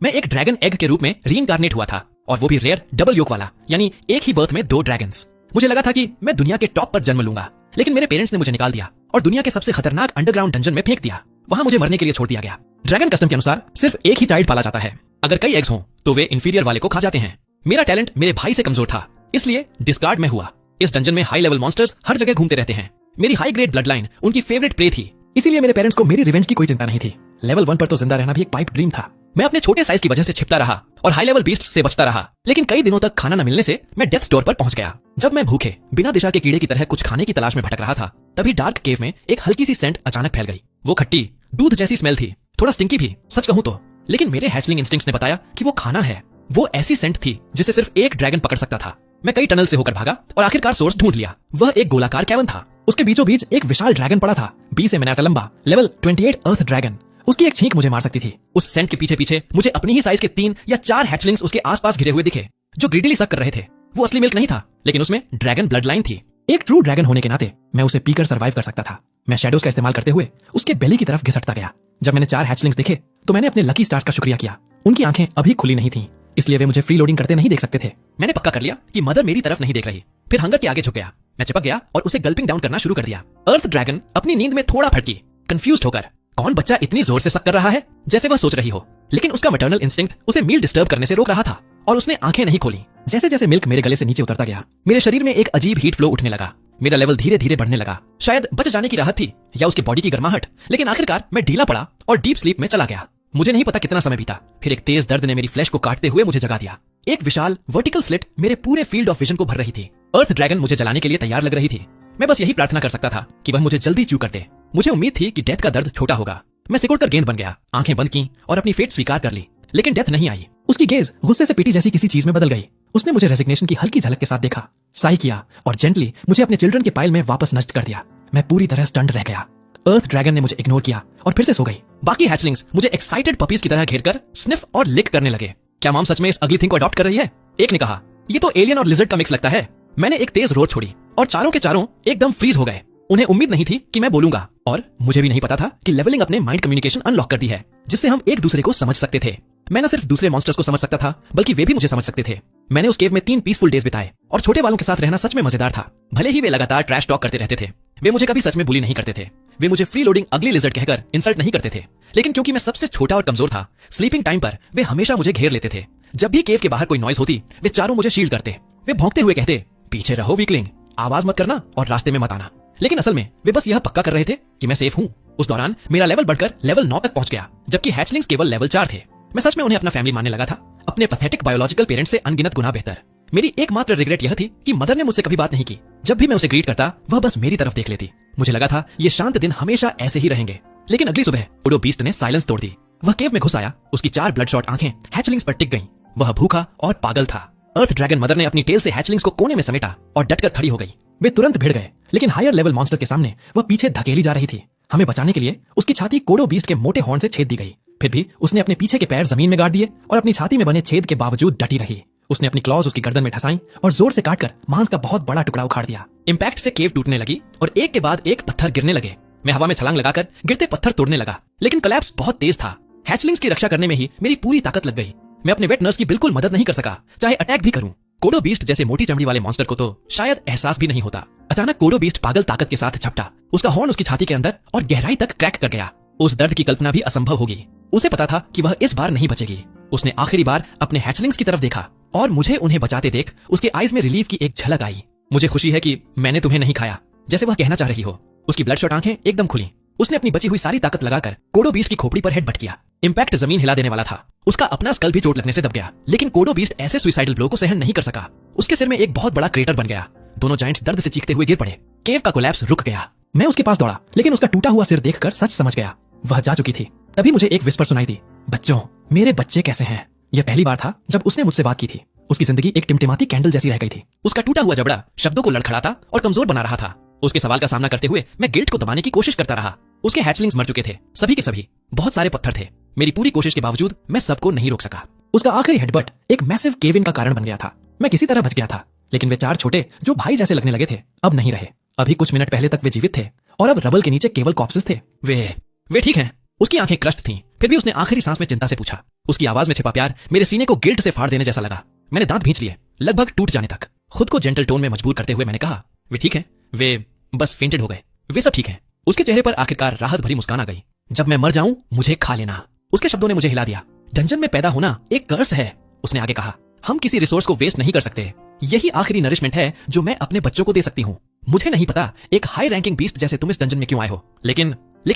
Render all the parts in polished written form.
मैं एक dragon egg के रूप में रीइंकार्नेट हुआ था, और वो भी रेयर डबल योक वाला, यानी एक ही बर्थ में 2 ड्रैगन्स। मुझे लगा था कि मैं दुनिया के टॉप पर जन्म लूंगा, लेकिन मेरे पेरेंट्स ने मुझे निकाल दिया और दुनिया के सबसे खतरनाक अंडरग्राउंड डंजन में फेंक दिया। वहां मुझे मरने के लिए छोड़ दिया गया। ड्रैगन कस्टम के अनुसार सिर्फ एक ही चाइल्ड पाला जाता है। अगर कई एग्स हों तो वे इंफीरियर वाले को खा जाते हैं। मेरा टैलेंट मेरे भाई से कमजोर था, इसलिए डिस्कार्ड में हुआ। इस डंजन में हाई लेवल मॉन्स्टर्स हर जगह घूमते रहते हैं। मेरी हाई ग्रेड ब्लड लाइन उनकी फेवरेट प्रे थी, इसीलिए मेरे पेरेंट्स को मेरी रिवेंज की कोई चिंता नहीं थी। लेवल 1 पर तो जिंदा रहना भी एक पाइप ड्रीम था। मैं अपने छोटे साइज की वजह से छिपता रहा और हाई लेवल बीस्ट से बचता रहा, लेकिन कई दिनों तक खाना न मिलने से मैं डेथ स्टोर पर पहुंच गया। जब मैं भूखे बिना दिशा के कीड़े की तरह कुछ खाने की तलाश में भटक रहा था, तभी डार्क केव में एक हल्की सी सेंट अचानक फैल गई। वो खट्टी दूध जैसी स्मेल थी, थोड़ा स्टिंकी भी सच कहूं तो, लेकिन मेरे हैचलिंग इंस्टिंक्ट्स ने बताया कि वो खाना है। वो ऐसी सेंट थी जिसे सिर्फ एक ड्रैगन पकड़ सकता था। मैं कई टनल से होकर भागा और आखिरकार सोर्स ढूंढ लिया। वह एक गोलाकार कैवन था, उसके बीचों बीच एक विशाल ड्रैगन पड़ा था, 20 मिनट लंबा, लेवल 28 अर्थ ड्रैगन। उसकी एक छींक मुझे मार सकती थी। उस सेंट के पीछे पीछे मुझे अपनी ही साइज के 3 या 4 हैचलिंग्स उसके आसपास घिरे हुए दिखे, जो ग्रीडीली सक कर रहे थे। वो असली मिल्क नहीं था, लेकिन उसमें ड्रैगन ब्लड लाइन थी। एक ट्रू ड्रैगन होने के नाते मैं उसे पीकर सर्वाइव कर सकता था। मैं शैडोज का इस्तेमाल करते हुए उसके बेली की तरफ घिसटता गया। जब मैंने 4 हैचलिंग्स देखे तो मैंने अपने लकी स्टार्स का शुक्रिया किया। उनकी आंखें अभी खुली नहीं थीं, इसलिए वे मुझे फ्री लोडिंग करते नहीं देख सकते थे। मैंने पक्का कर लिया कि मदर मेरी तरफ नहीं देख रही। फिर हंगर के आगे झुक गया। मैं चिपक गया और उसे गल्पिंग डाउन करना शुरू कर दिया। अर्थ ड्रैगन अपनी नींद में थोड़ा फटकी, कंफ्यूज्ड होकर, कौन बच्चा इतनी जोर से सक कर रहा है, जैसे वह सोच रही हो। लेकिन उसका मैटरनल इंस्टिंक्ट उसे मील डिस्टर्ब करने से रोक रहा था और उसने आंखें नहीं खोली। जैसे जैसे मिल्क मेरे गले से नीचे उतरता गया, मेरे शरीर में एक अजीब हीट फ्लो उठने लगा। मेरा लेवल धीरे धीरे बढ़ने लगा। शायद बच जाने की राहत थी या उसके बॉडी की गर्माहट, लेकिन आखिरकार मैं ढीला पड़ा और डीप स्लीप में चला गया। मुझे नहीं पता कितना समय बीता, फिर एक तेज दर्द ने मेरी फ्लैश को काटते हुए मुझे जगा दिया। एक विशाल वर्टिकल स्लिट मेरे पूरे फील्ड ऑफ विजन को भर रही थी। अर्थ ड्रैगन मुझे जलाने के लिए तैयार लग रही थी। मैं बस यही प्रार्थना कर सकता था कि वह मुझे जल्दी चू कर दे। मुझे उम्मीद थी कि डेथ का दर्द छोटा होगा। मैं सिकुड़कर गेंद बन गया, आंखें बंद की और अपनी फेट स्वीकार कर ली, लेकिन डेथ नहीं आई। उसकी गेज गुस्से से पीटी जैसी किसी चीज में बदल गई। उसने मुझे रेजिग्नेशन की हल्की झलक के साथ देखा, साई किया और जेंटली मुझे अपने चिल्ड्रन के पाइल में वापस नष्ट कर दिया। मैं पूरी तरह स्टन्ड रह गया। अर्थ ड्रैगन ने मुझे इग्नोर किया और फिर से सो गई। बाकी हैचलिंग्स मुझे एक्साइटेड पपीज की तरह घेरकर स्निफ और लिक करने लगे। क्या मॉम सच में इस अगली थिंग को अडॉप्ट कर रही है? एक ने कहा, ये तो एलियन और लिजर्ड का मिक्स लगता है। मैंने एक तेज रोर छोड़ी और चारों के चारों एकदम फ्रीज हो गए। उन्हें उम्मीद नहीं थी कि मैं बोलूंगा, और मुझे भी नहीं पता था कि लेवलिंग अपने माइंड कम्युनिकेशन अनलॉक कर दी है, जिससे हम एक दूसरे को समझ सकते थे। मैं न सिर्फ दूसरे मॉन्स्टर्स को समझ सकता था, बल्कि वे भी मुझे समझ सकते थे। मैंने उस केव में 3 पीसफुल डेज बिताए और छोटे वालों के साथ रहना सच में मजेदार था। भले ही वे लगातार ट्रैश टॉक करते रहते थे, वे मुझे कभी सच में बुली नहीं करते थे। वे मुझे फ्री लोडिंग अगली लिजर्ड कहकर इंसल्ट नहीं करते थे, लेकिन क्योंकि मैं सबसे छोटा और कमजोर था, स्लीपिंग टाइम पर वे हमेशा मुझे घेर लेते थे। जब भी केव के बाहर कोई नॉइज होती, वे चारों मुझे शील्ड करते। वे भौंकते हुए कहते, पीछे रहो वीकलिंग, आवाज मत करना और रास्ते में मत आना। लेकिन असल में वे बस यह पक्का कर रहे थे कि मैं सेफ हूं। उस दौरान मेरा लेवल बढ़कर लेवल 9 तक पहुंच गया, जबकि हैचलिंग्स केवल लेवल 4 थे। मैं सच में उन्हें अपना फैमिली मानने लगा था, अपने पैथेटिक बायोलॉजिकल पेरेंट्स से अनगिनत गुना बेहतर। मेरी एकमात्र रिग्रेट यह थी कि मदर ने मुझसे कभी बात नहीं की। जब भी मैं उसे ग्रीट करता, वह बस मेरी तरफ देख लेती। मुझे लगा था ये शांत दिन हमेशा ऐसे ही रहेंगे। लेकिन अगली सुबह कोडो बीस्ट ने साइलेंस तोड़ दी। वह केव में घुस आया। उसकी 4 ब्लडशॉट आंखें हैचलिंग्स पर टिक गईं। वह भूखा और पागल था। अर्थ ड्रैगन मदर ने अपनी टेल से हैचलिंग्स को कोने में समेटा और डटकर खड़ी हो गई। वे तुरंत भिड़ गए, लेकिन हायर लेवल मॉन्स्टर के सामने वह पीछे धकेली जा रही थी। हमें बचाने के लिए उसकी छाती कोडो बीस्ट के मोटे हॉर्न से छेद दी गई। फिर भी उसने अपने पीछे के पैर जमीन में गाड़ दिए और अपनी छाती में बने छेद के बावजूद डटी रही। उसने अपनी क्लॉज उसकी गर्दन में ठसाई और जोर से काटकर मांस का बहुत बड़ा टुकड़ा उखाड़ दिया। इंपैक्ट से केव टूटने लगी और एक के बाद एक पत्थर गिरने लगे। मैं हवा में छलांग लगाकर गिरते पत्थर तोड़ने लगा, लेकिन कोलैप्स बहुत तेज था। हैचलिंग्स की रक्षा करने में ही मेरी पूरी ताकत लग गई। मैं अपने वेट नर्स की बिल्कुल मदद नहीं कर सका, चाहे अटैक भी करूं। कोडो बीस्ट जैसे मोटी चमड़ी वाले मॉन्स्टर को तो शायद एहसास भी नहीं होता। अचानक कोडो बीस्ट पागल ताकत के साथ झपटा। उसका हॉर्न उसकी छाती के अंदर और गहराई तक क्रैक कर गया। उस दर्द की कल्पना भी असंभव होगी। उसे पता था कि वह इस बार नहीं बचेगी। उसने आखिरी बार अपने हैचलिंग्स की तरफ देखा और मुझे उन्हें बचाते देख उसके आईज में रिलीफ की एक झलक आई। मुझे खुशी है कि मैंने तुम्हें नहीं खाया, जैसे वह कहना चाह रही हो। उसकी ब्लडशॉट आंखें एकदम खुली। उसने अपनी बची हुई सारी ताकत लगाकर कोडो बीस्ट की खोपड़ी पर हेडबट किया। इंपैक्ट जमीन हिला देने वाला था। उसका अपना स्कल भी चोट लगने से दब गया, लेकिन कोडो बीस्ट ऐसे सुसाइडल ब्लो को सहन नहीं कर सका। उसके सिर में एक बहुत बड़ा क्रेटर बन गया। दोनों जायंट्स दर्द से चीखते हुए गिर पड़े। केव का कोलैप्स रुक गया। मैं उसके पास दौड़ा, लेकिन उसका टूटा हुआ सिर देखकर सच समझ गया, वह जा चुकी थी। तभी मुझे एक विस्पर सुनाई दी, बच्चों, मेरे बच्चे कैसे हैं? यह पहली बार था जब उसने मुझसे बात की थी। उसकी जिंदगी एक टिमटिमाती कैंडल जैसी रह गई थी। उसका टूटा हुआ जबड़ा शब्दों को लड़खड़ाता और कमजोर बना रहा था। उसके सवाल का सामना करते हुए मैं गिल्ट को दबाने की कोशिश करता रहा। उसके हैचलिंग्स मर चुके थे, सभी के सभी। बहुत सारे पत्थर थे। मेरी पूरी कोशिश के बावजूद मैं सबको नहीं रोक सका। उसका आखिरी हेडबट एक मैसिव केव इन का कारण बन गया था। मैं किसी तरह बच गया था, लेकिन वे 4 छोटे जो भाई जैसे लगने लगे थे अब नहीं रहे। अभी कुछ मिनट पहले तक वे जीवित थे और अब रबल के नीचे केवल कॉप्सेस थे। वे ठीक हैं। उसकी आंखें क्रश्ड थीं, फिर भी उसने आखिरी सांस में चिंता से पूछा, उसकी आवाज में छिपा प्यार मेरे सीने को गिल्ट से फाड़ देने जैसा लगा। मैंने दांत भींच लिए, लगभग टूट जाने तक। खुद को जेंटल टोन में मजबूर करते हुए मैंने कहा, वे ठीक हैं, वे बस फेंटेड हो गए, वे सब ठीक हैं। उसके चेहरे पर आखिरकार राहत भरी मुस्कान आ गई। जब मैं मर जाऊं मुझे खा लेना, उसके शब्दों ने मुझे हिला दिया। डंजन में पैदा होना एक कर्स है, उसने आगे कहा। हम किसी रिसोर्स को वेस्ट नहीं कर सकते। यही आखिरी नरिशमेंट है जो मैं अपने बच्चों को दे सकती हूँ। मुझे नहीं पता एक हाई रैंकिंग बीस्ट जैसे तुम इस डंजन में क्यों आए हो, लेकिन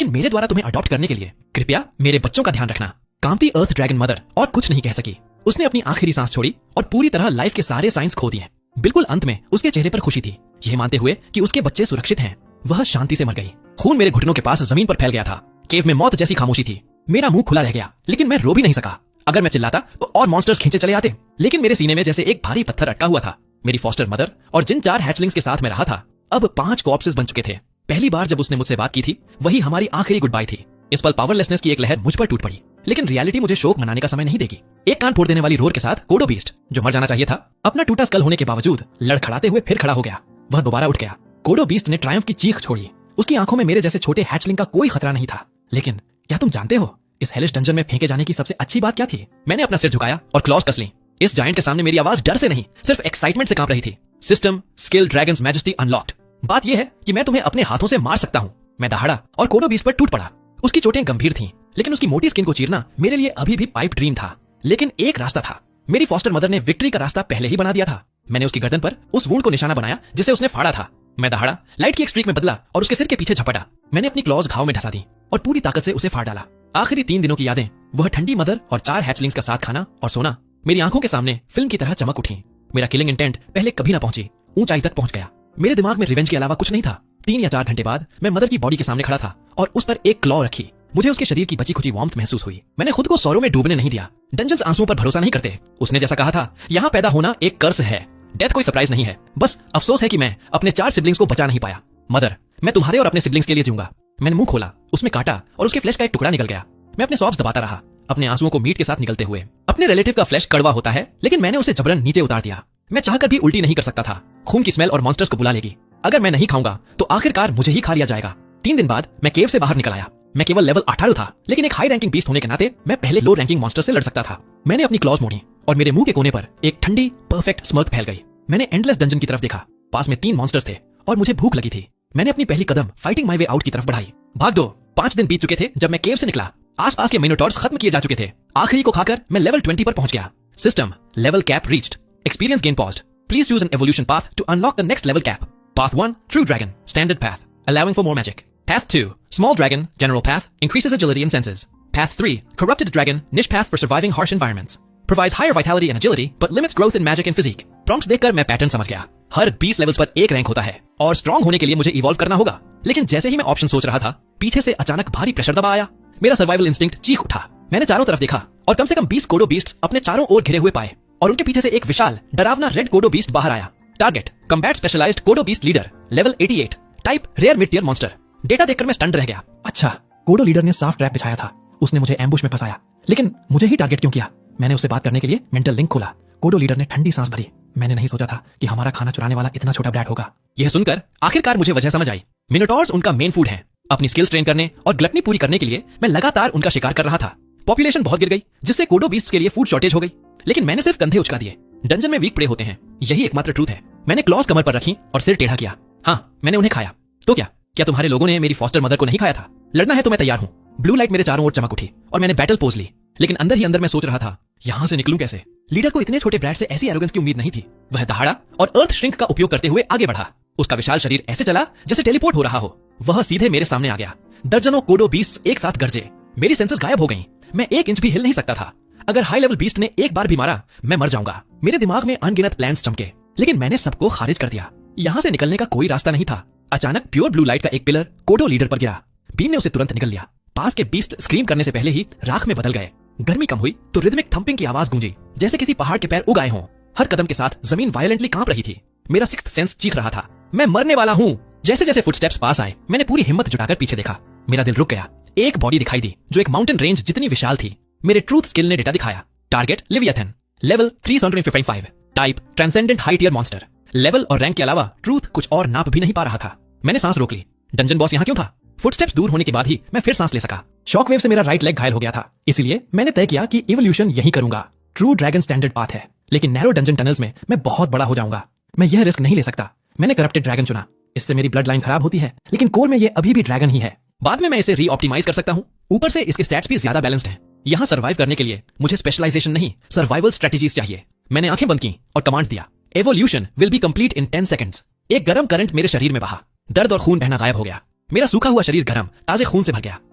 मेरे द्वारा तुम्हें अडॉप्ट करने के लिए कृपया मेरे बच्चों का ध्यान रखना। कांपती अर्थ ड्रैगन मदर और कुछ नहीं कह सकी। उसने अपनी आखिरी सांस छोड़ी और पूरी तरह लाइफ के सारे साइंस खो दिए। बिल्कुल अंत में उसके चेहरे पर खुशी थी, यह मानते हुए कि उसके बच्चे सुरक्षित हैं। वह शांति से मर गई। खून मेरे घुटनों के पास जमीन पर फैल गया था। केव में मौत जैसी खामोशी थी। मेरा मुंह खुला रह गया, लेकिन मैं रो भी नहीं सका। अगर मैं चिल्लाता तो और मॉन्स्टर्स खींचे चले आते, लेकिन मेरे सीने में जैसे एक भारी पत्थर अटका हुआ था। मेरी फॉस्टर मदर और जिन 4 हैचलिंग्स के साथ मैं रहा था, अब 5 कॉर्प्सेस बन चुके थे। पहली बार जब उसने मुझसे बात की थी, वही हमारी आखिरी गुड बाय थी। इस पल पावरलेसनेस की एक लहर मुझ पर टूट पड़ी, लेकिन रियलिटी मुझे शोक मनाने का समय नहीं देगी। एक कान फोड़ देने वाली रोर के साथ कोडो बीस्ट, जो मर जाना चाहिए था, अपना टूटा स्कल होने के बावजूद लड़खड़ाते हुए फिर खड़ा हो गया। वह दोबारा उठ गया। कोडो बीस्ट ने ट्रायम्फ की चीख छोड़ी। उसकी आंखों में मेरे जैसे छोटे हैचलिंग का कोई खतरा नहीं था। लेकिन क्या तुम जानते हो, इस हेलिश डंजन में फेंके जाने की सबसे अच्छी बात क्या थी? मैंने अपना सिर झुकाया और क्लॉज कस ली। इस जायंट के सामने मेरी आवाज डर से नहीं, सिर्फ एक्साइटमेंट से कांप रही थी। System skill dragons majesty unlocked. बात यह है कि मैं तुम्हें अपने हाथों से मार सकता हूं। मैं दहाड़ा और कोडो बीस्ट पर टूट पड़ा। उसकी चोटें गंभीर थीं, लेकिन उसकी मोटी स्किन को चीरना मेरे लिए अभी भी पाइप ड्रीम था। लेकिन एक रास्ता था। मेरी फॉस्टर मदर ने विक्ट्री का रास्ता पहले ही बना दिया था। मैंने उसकी गर्दन पर उस वुंड को निशाना बनाया जिसे उसने फाड़ा था। मैं दहाड़ा, लाइट की एक स्ट्रीक में बदला और उसके सिर के पीछे झपटा। मैंने अपनी क्लॉज घाव में ढसा दी और पूरी ताकत से उसे फाड़ डाला। आखिरी 3 दिनों की यादें, वह ठंडी मदर और 4 हैचलिंग्स का साथ खाना और सोना मेरी आंखों के सामने फिल्म की तरह चमक उठी। मेरा किलिंग इंटेंट पहले कभी ना पहुंची, ऊंचाई तक पहुंच गया। मेरे दिमाग में रिवेंज के अलावा कुछ नहीं था। 3 या 4 घंटे बाद मैं मदर की बॉडी के सामने खड़ा था और उस पर एक क्लॉ रखी। मुझे उसके शरीर की बची खुची वार्मथ महसूस हुई। मैंने खुद को सौरों में डूबने नहीं दिया। डंजन्स आंसुओं पर भरोसा नहीं करते। उसने जैसा कहा था, यहाँ पैदा होना एक कर्स है। डेथ कोई सरप्राइज नहीं है। बस अफसोस है कि मैं अपने 4 सिबलिंग्स को बचा नहीं पाया। मदर, मैं तुम्हारे और अपने सिबलिंग्स के लिए जीऊंगा। मैंने मुंह खोला, उसमें काटा और उसके फ्लैश का एक टुकड़ा निकल गया। मैं अपने सॉफ्ट दबाता रहा, अपने आंसुओं को मीट के साथ निकलते हुए। अपने रिलेटिव का फ्लैश कड़वा होता है, लेकिन मैंने उसे जबरन नीचे उतार दिया। मैं चाहकर भी उल्टी नहीं कर सकता था। खून की स्मेल और मॉन्स्टर्स को बुला लेगी। अगर मैं नहीं खाऊंगा तो आखिरकार मुझे ही खा लिया जाएगा। 3 दिन बाद मैं केव से बाहर निकल आया। मैं केवल लेवल 18 था, लेकिन एक हाई रैंकिंग बीस्ट होने के नाते मैं पहले लो रैंकिंग मॉन्स्टर से लड़ सकता था। मैंने अपनी क्लॉज मोड़ी और मेरे मुंह के कोने पर एक ठंडी परफेक्ट स्मर्क फैल गई। मैंने एंडलेस डंजन की तरफ देखा। पास में 3 मॉन्स्टर्स थे और मुझे भूख लगी थी। मैंने अपनी पहली कदम फाइटिंग माई वे आउट की तरफ बढ़ाई। भाग दो। 5 दिन बीत चुके थे जब मैं केव से निकला। आसपास के मिनोटॉर्स खत्म किए जा चुके थे। आखिरी को खाकर मैं लेवल 20 पर पहुंच गया। System level cap reached. Experience gain paused. Please choose an evolution path to unlock the next level cap. Path 1, True Dragon, Standard Path, allowing for more magic. Path 2, Small Dragon, General Path, increases agility and senses. Path 3, Corrupted Dragon, Niche Path for surviving harsh environments. Provides higher vitality and agility, but limits growth in magic and physique. Prompts देखकर मैं pattern समझ गया। हर 20 levels पर एक rank होता है और strong होने के लिए मुझे इवॉल्व करना होगा। लेकिन जैसे ही मैं ऑप्शन सोच रहा था, पीछे से अचानक भारी प्रेशर दबा आया। मेरा सर्वाइवल इंस्टिंक्ट चीख उठा। मैंने चारों तरफ देखा और कम से कम 20 कोडो बीस्ट्स अपने चारों ओर घिरे हुए पाए और उनके पीछे से एक विशाल डरावना रेड कोडो बीस्ट बाहर आया। Target combat specialized Kodo beast leader, level 88, type rare mid tier monster. Data देखकर मैं स्टन्ड रह गया। अच्छा, कोडो लीडर ने साफ ट्रैप बिछाया था। उसने मुझे एम्बुश में फंसाया, लेकिन मुझे ही टारगेट क्यों किया? मैंने उससे बात करने के लिए मेंटल लिंक खोला। कोडो लीडर ने ठंडी सांस भरी। मैंने नहीं सोचा था कि हमारा खाना चुराने वाला इतना छोटा ब्रैट होगा। यह सुनकर आखिरकार मुझे वजह समझ आई। मिनोटॉर्स उनका मेन फूड है। अपनी स्किल्स ट्रेन करने और ग्लटनी पूरी करने के लिए मैं लगातार उनका शिकार कर रहा था। पॉपुलेशन बहुत गिर गई, जिससे कोडो बीस्ट्स के लिए फूड शॉर्टेज हो गई। लेकिन मैंने सिर्फ कंधे उचका दिए। डंजन में वीक प्रे होते हैं, यही एकमात्र ट्रूथ है। मैंने क्लॉज कमर पर रखी और सिर टेढ़ा किया। हाँ, मैंने उन्हें खाया। तो क्या तुम्हारे लोगों ने मेरी फॉस्टर मदर को नहीं खाया था? लड़ना है तो मैं तैयार हूँ। ब्लू लाइट मेरे चारों ओर चमक उठी और मैंने बैटल पोज ली। लेकिन अंदर ही अंदर मैं सोच रहा था, यहाँ से निकलूं कैसे? लीडर को इतने छोटे ब्रैट से ऐसी एरोगेंस की उम्मीद नहीं थी। वह दहाड़ा और अर्थ श्रिंक का उपयोग करते हुए आगे बढ़ा। उसका विशाल शरीर ऐसे चला जैसे टेलीपोर्ट हो रहा हो। वह सीधे मेरे सामने आ गया। दर्जनों कोडो बीस्ट्स एक साथ गरजे। मेरी सेंसेस गायब हो गईं। मैं 1 इंच भी हिल नहीं सकता था। अगर हाई लेवल बीस्ट ने एक बार भी मारा, मैं मर जाऊंगा। मेरे दिमाग में अनगिनत प्लान्स चमके, लेकिन मैंने सबको खारिज कर दिया। यहाँ से निकलने का कोई रास्ता नहीं था। अचानक प्योर ब्लू लाइट का एक पिलर कोडो लीडर पर गिरा। बीम ने उसे तुरंत निकल लिया। पास के बीस्ट स्क्रीम करने से पहले ही राख में बदल गए। गर्मी कम हुई तो रिदमिक थंपिंग की आवाज गूंजी, जैसे किसी पहाड़ के पैर उगाए हों। हर कदम के साथ जमीन वायलेंटली कांप रही थी। मेरा सिक्स्थ सेंस चीख रहा था, मैं मरने वाला हूँ। जैसे जैसे फुटस्टेप्स पास आए, मैंने पूरी हिम्मत जुटाकर पीछे देखा। मेरा दिल रुक गया। एक बॉडी दिखाई दी जो एक माउंटेन रेंज जितनी विशाल थी। मेरे ट्रूथ स्किल ने डेटा दिखाया। Target Leviathan, level 355, type transcendent high tier monster. Level और रैंक के अलावा ट्रूथ कुछ और नाप भी नहीं पा रहा था। मैंने सांस रोक ली। डंजन बॉस यहाँ क्यों था? फुटस्टेप्स दूर होने के बाद ही मैं फिर सांस ले सका। शॉकवेव से मेरा राइट लेग घायल हो गया था, इसलिए मैंने तय किया कि इवोल्यूशन यही करूंगा। ट्रू ड्रैगन स्टैंडर्ड पाथ है, लेकिन नैरो डंजन टनल्स में मैं बहुत बड़ा हो जाऊंगा। मैं यह रिस्क नहीं ले सकता। मैंने करप्टेड ड्रैगन चुना। इससे मेरी ब्लड लाइन खराब होती है, लेकिन कोर में ये अभी भी ड्रैगन ही है। बाद में मैं इसे री-ऑप्टिमाइज कर सकता हूँ। ऊपर से इसके स्टैट्स भी ज्यादा बैलेंस्ड हैं। यहाँ सर्वाइव करने के लिए मुझे स्पेशलाइजेशन नहीं, सर्वाइवल स्ट्रेटेजीज चाहिए। मैंने आंखें बंद की और कमांड दिया, evolution will be complete in 10 seconds. एक गर्म करंट मेरे शरीर में बहा। दर्द और खून बहना गायब हो गया। मेरा सूखा हुआ शरीर गर्म ताजे खून से भर गया।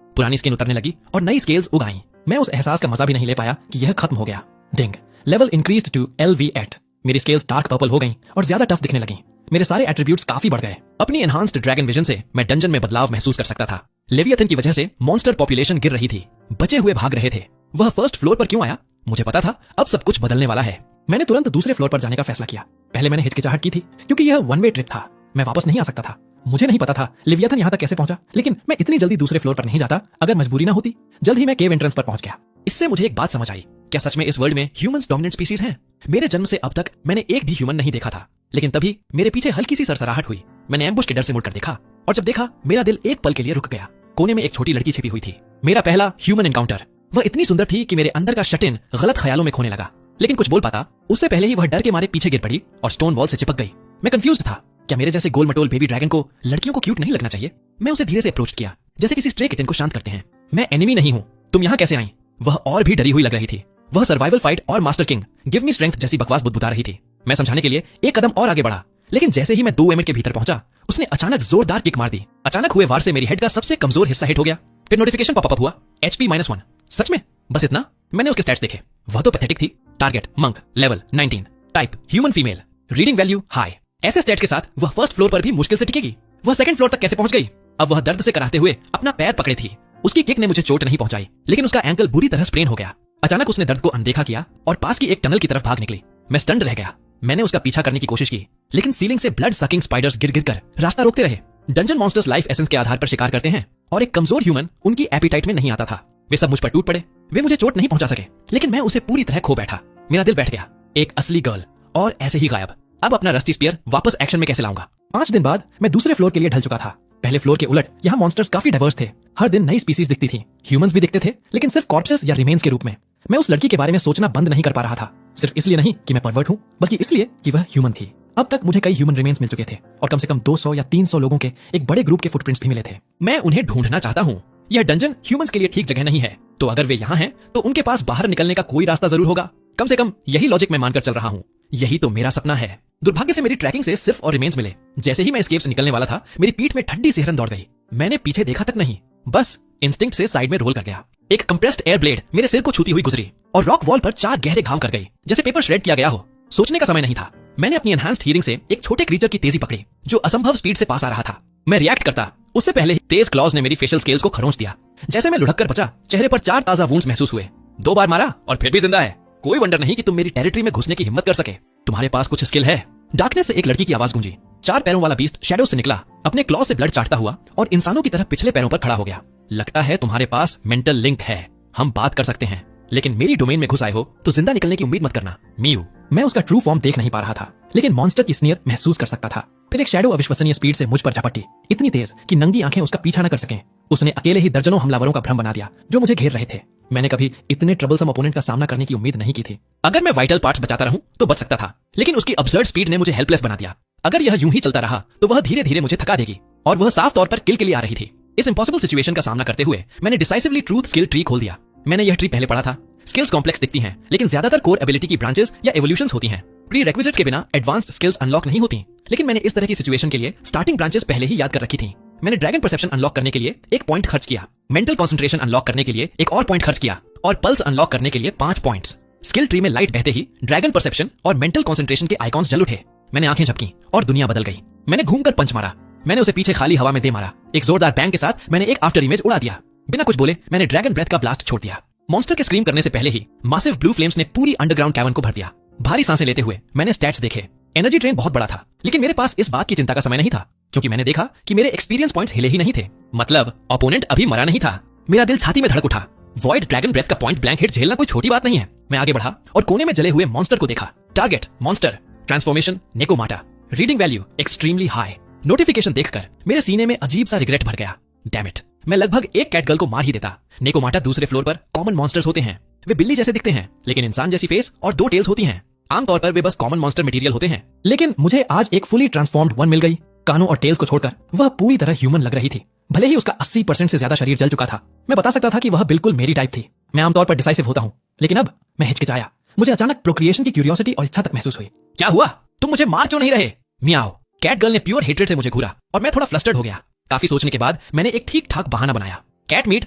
पुरानी स्किन उतरने लगी और नई स्केल्स उग आईं। मैं उस एहसास का मजा भी नहीं ले पाया कि यह खत्म हो गया। डिंग, लेवल इंक्रीज्ड टू LV8। मेरी स्केल्स डार्क पर्पल हो गईं और ज्यादा टफ दिखने लगीं। मेरे सारे एट्रीब्यूट्स काफी बढ़ गए। अपनी एनहांस्ड ड्रैगन विजन से मैं डंजन में बदलाव महसूस कर सकता था। लेवियथन की वजह से मॉन्स्टर पॉपुलेशन गिर रही थी। बचे हुए भाग रहे थे। वह फर्स्ट फ्लोर पर क्यों आया? मुझे पता था अब सब कुछ बदलने वाला है। मैंने तुरंत दूसरे फ्लोर पर जाने का फैसला किया। पहले मैंने हिचकिचाहट की थी, क्योंकि यह वन वे ट्रिप था। मैं वापस नहीं आ सकता था। मुझे नहीं पता था लेवियथन यहाँ तक कैसे पहुंचा, लेकिन मैं इतनी जल्दी दूसरे फ्लोर पर नहीं जाता अगर मजबूरी ना होती। जल्द ही मैं केव एंट्रेंस पर पहुंच गया। इससे मुझे एक बात समझ आई, क्या सच में इस वर्ल्ड में ह्यूमंस डोमिनेंट स्पीसीज हैं? मेरे जन्म से अब तक मैंने एक भी ह्यूमन नहीं देखा था, लेकिन तभी मेरे पीछे हल्की सी सरसराहट हुई। मैंने एम्बुश के डर से मुड़कर देखा, और जब देखा मेरा दिल एक पल के लिए रुक गया। कोने में एक छोटी लड़की छिपी हुई थी। मेरा पहला ह्यूमन एनकाउंटर। वह इतनी सुंदर थी कि मेरे अंदर का शट इन गलत ख्यालों में खोने लगा, लेकिन कुछ बोल पाता उससे पहले ही वह डर के मारे पीछे गिर पड़ी और स्टोन वॉल से चिपक गई। मैं कंफ्यूज था। क्या मेरे जैसे गोल मटोल बेबी ड्रैगन को लड़कियों को क्यूट नहीं लगना चाहिए? मैं उसे धीरे से अप्रोच किया, जैसे किसी स्ट्रे किटन को शांत करते हैं। मैं एनिमी नहीं हूँ, तुम यहाँ कैसे आई? वह और भी डरी हुई लग रही थी। वह सर्वाइवल फाइट और master king give me strength जैसी बकवास बुदबुदा रही थी। मैं समझाने के लिए एक कदम और आगे बढ़ा, लेकिन जैसे ही मैं 2 मिनट के भीतर पहुंचा, उसने अचानक जोरदार किक मार दी। अचानक हुए वार से मेरी हेड का सबसे कमजोर हिस्सा हिट हो गया। फिर नोटिफिकेशन पॉपअप हुआ, HP -1। सच में? बस इतना? मैंने उसके स्टैट्स देखे। वह तो पैथेटिक थी। Target monk, level 19, type human female, reading value high. ऐसे स्टैट्स के साथ वह फर्स्ट फ्लोर पर भी मुश्किल से टिकेगी। वह सेकंड फ्लोर तक कैसे पहुंच गई? अब वह दर्द से कराहते हुए अपना पैर पकड़े थी। उसकी किक ने मुझे चोट नहीं पहुंचाई, लेकिन उसका एंकल बुरी तरह स्प्रेन हो गया। अचानक उसने दर्द को अनदेखा किया और पास की एक टनल की तरफ भाग निकली। मैं स्टन्ड रह गया। मैंने उसका पीछा करने की कोशिश की, लेकिन सीलिंग से ब्लड सकिंग स्पाइडर्स गिर गिर कर रास्ता रोकते रहे। डंजन मॉन्स्टर्स लाइफ एसेंस के आधार पर शिकार करते हैं, और एक कमजोर ह्यूमन उनकी एपिटाइट में नहीं आता था। वे सब मुझ पर टूट पड़े। वे मुझे चोट नहीं पहुंचा सके, लेकिन मैं उसे पूरी तरह खो बैठा। मेरा दिल बैठ गया। एक असली गर्ल, और ऐसे ही गायब। अब अपना रस्टी स्पीयर वापस एक्शन में कैसे लाऊंगा? 5 दिन बाद मैं दूसरे फ्लोर के लिए ढल चुका था। पहले फ्लोर के उलट यहाँ मॉन्स्टर्स काफी डाइवर्स थे। हर दिन नई स्पीसीज दिखती थी। ह्यूमंस भी दिखते थे, लेकिन सिर्फ कॉर्प्सेस या रिमेन्स के रूप में। मैं उस लड़की के बारे में सोचना बंद नहीं कर पा रहा था, सिर्फ इसलिए नहीं कि मैं परवर्ट हूँ, बल्कि इसलिए कि वह ह्यूमन थी। अब तक मुझे कई ह्यूमन रिमेन्स मिल चुके थे, और कम से कम 200 या 300 लोगों के एक बड़े ग्रुप के फुटप्रिंट्स भी मिले थे। मैं उन्हें ढूंढना चाहता हूँ। यह डंजन ह्यूमंस के लिए ठीक जगह नहीं है, तो अगर वे यहाँ हैं, तो उनके पास बाहर निकलने का कोई रास्ता जरूर होगा। कम से कम यही लॉजिक मैं मानकर चल रहा हूँ। यही तो मेरा सपना है। दुर्भाग्य से मेरी ट्रैकिंग से सिर्फ और रिमेन्स मिले। जैसे ही मैं एस्केप से निकलने वाला था, मेरी पीठ में ठंडी सिहरन दौड़ गई। मैंने पीछे देखा तक नहीं, बस इंस्टिंक्ट से साइड में रोल कर गया। एक कंप्रेस्ड एयर ब्लेड मेरे सिर को छूती हुई गुजरी और रॉक वॉल पर 4 गहरे घाव कर गई, जैसे पेपर श्रेड किया गया हो। सोचने का समय नहीं था। मैंने अपनी एनहांस्ड हियरिंग से एक छोटे क्रीचर की तेजी पकड़ी, जो असंभव स्पीड से पास आ रहा था। मैं रिएक्ट करता उससे पहले ही तेज क्लॉज ने मेरी फेशियल स्केल्स को खरोंच दिया। जैसे मैं लुढ़क कर बचा, चेहरे पर 4 ताजा वुंड्स महसूस हुए। 2 बार मारा और फिर भी जिंदा है। कोई वंडर नहीं कि तुम मेरी टेरिटरी में घुसने की हिम्मत कर सके। तुम्हारे पास कुछ स्किल है। डार्कनेस से एक लड़की की आवाज गूंजी। 4 पैरों वाला बीस्ट शैडो से निकला, अपने क्लॉ से ब्लड चाटता हुआ, और इंसानों की तरह पिछले पैरों पर खड़ा हो गया। लगता है तुम्हारे पास मेंटल लिंक है। हम बात कर सकते हैं, लेकिन मेरी डोमेन में घुस आए हो तो जिंदा निकलने की उम्मीद मत करना। मीयू। मैं उसका ट्रू फॉर्म देख नहीं पा रहा था, लेकिन मॉन्स्टर की स्नीयर महसूस कर सकता था। फिर एक शैडो अविश्वसनीय स्पीड से मुझ पर झपटी, इतनी तेज कि नंगी आंखें उसका पीछा न कर सकें। उसने अकेले ही दर्जनों हमलावरों का भ्रम बना दिया, जो मुझे घेर रहे थे। मैंने कभी इतने ट्रबलसम ओपोनेंट का सामना करने की उम्मीद नहीं की थी। अगर मैं वाइटल पार्ट्स बचाता रहूं तो बच सकता था, लेकिन उसकी अब्सर्ड स्पीड ने मुझे हेल्पलेस बना दिया। अगर यह यूं ही चलता रहा तो वह धीरे धीरे मुझे थका देगी, और वह साफ तौर पर किल के लिए आ रही थी। इस इम्पॉसिबल सिचुएशन का सामना करते हुए मैंने डिसाइसिवली ट्रूथ स्किल ट्री खोल दिया। मैंने यह ट्री पहले पढ़ा था। स्किल्स कॉम्प्लेक्स दिखती हैं, लेकिन ज्यादातर कोर एबिलिटी की ब्रांचेस या एवोल्यूशंस होती हैं। प्री रिक्विजिट्स के बिना एडवांस्ड स्किल्स अनलॉक नहीं होती, लेकिन मैंने इस तरह की सिचुएशन के लिए स्टार्टिंग ब्रांचेस पहले ही याद कर रखी थी। मैंने ड्रैगन परसेप्शन अनलॉक करने के लिए 1 पॉइंट खर्च किया, मेंटल कंसंट्रेशन अनलॉक करने के लिए एक और पॉइंट खर्च किया, और पल्स अनलॉक करने के लिए 5 पॉइंट्स। स्किल ट्री में लाइट बहते ही ड्रैगन परसेप्शन और मेंटल कंसंट्रेशन के आइकॉन्स जल उठे। मैंने आंखें झपकी और दुनिया बदल गई। मैंने घूमकर पंच मारा। मैंने उसे पीछे खाली हवा में दे मारा। एक जोरदार बैंग के साथ मैंने एक आफ्टर इमेज उड़ा दिया। बिना कुछ बोले मैंने ड्रैगन ब्रेथ का ब्लास्ट छोड़ दिया। मॉन्स्टर के स्क्रीम करने से पहले ही मासिव ब्लू फ्लेम्स ने पूरी अंडरग्राउंड कैवर्न को भर दिया। भारी सांसें लेते हुए मैंने स्टैट्स देखे। एनर्जी ड्रेन बहुत बड़ा था, लेकिन मेरे पास इस बात की चिंता का समय नहीं था, क्योंकि मैंने देखा कि मेरे एक्सपीरियंस पॉइंट्स हिले ही नहीं थे। मतलब ओपोनेंट अभी मरा नहीं था। मेरा दिल छाती में धड़क उठा। वॉइड ड्रैगन ब्रेथ का पॉइंट ब्लैंक हिट झेलना कोई छोटी बात नहीं है। मैं आगे बढ़ा और कोने में जले हुए मॉन्स्टर को देखा। Target monster, transformation Nekomata, reading value extremely high. Notification देखकर मेरे सीने में अजीब सा रिग्रेट भर गया। डैम इट, मैं लगभग एक कैट गर्ल को मार ही देता। नेकोमाटा दूसरे फ्लोर पर कॉमन मॉन्स्टर्स होते हैं। वे बिल्ली जैसे दिखते हैं लेकिन इंसान जैसी फेस और 2 टेल्स होती हैं। आमतौर पर वे बस कॉमन मॉन्स्टर मटेरियल होते हैं, लेकिन मुझे आज एक फुली ट्रांसफॉर्म्ड वन मिल गई। कानों और टेल्स को छोड़कर वह पूरी तरह ह्यूमन लग रही थी। भले ही उसका 80% से ज्यादा शरीर जल चुका था, मैं बता सकता था कि वह बिल्कुल मेरी टाइप थी। मैं आमतौर पर डिसाइसिव होता हूँ, लेकिन अब मैं हिचकिचाया। मुझे अचानक प्रोक्रिएशन की क्यूरियोसिटी और इच्छा तक महसूस हुई। क्या हुआ? तुम मुझे मार क्यों नहीं रहे? मियाओ। कैट गर्ल ने प्योर हेट्रेड से मुझे घूरा और मैं थोड़ा फ्लस्टर्ड हो गया। काफी सोचने के बाद मैंने एक ठीक ठाक बहाना बनाया। कैट मीट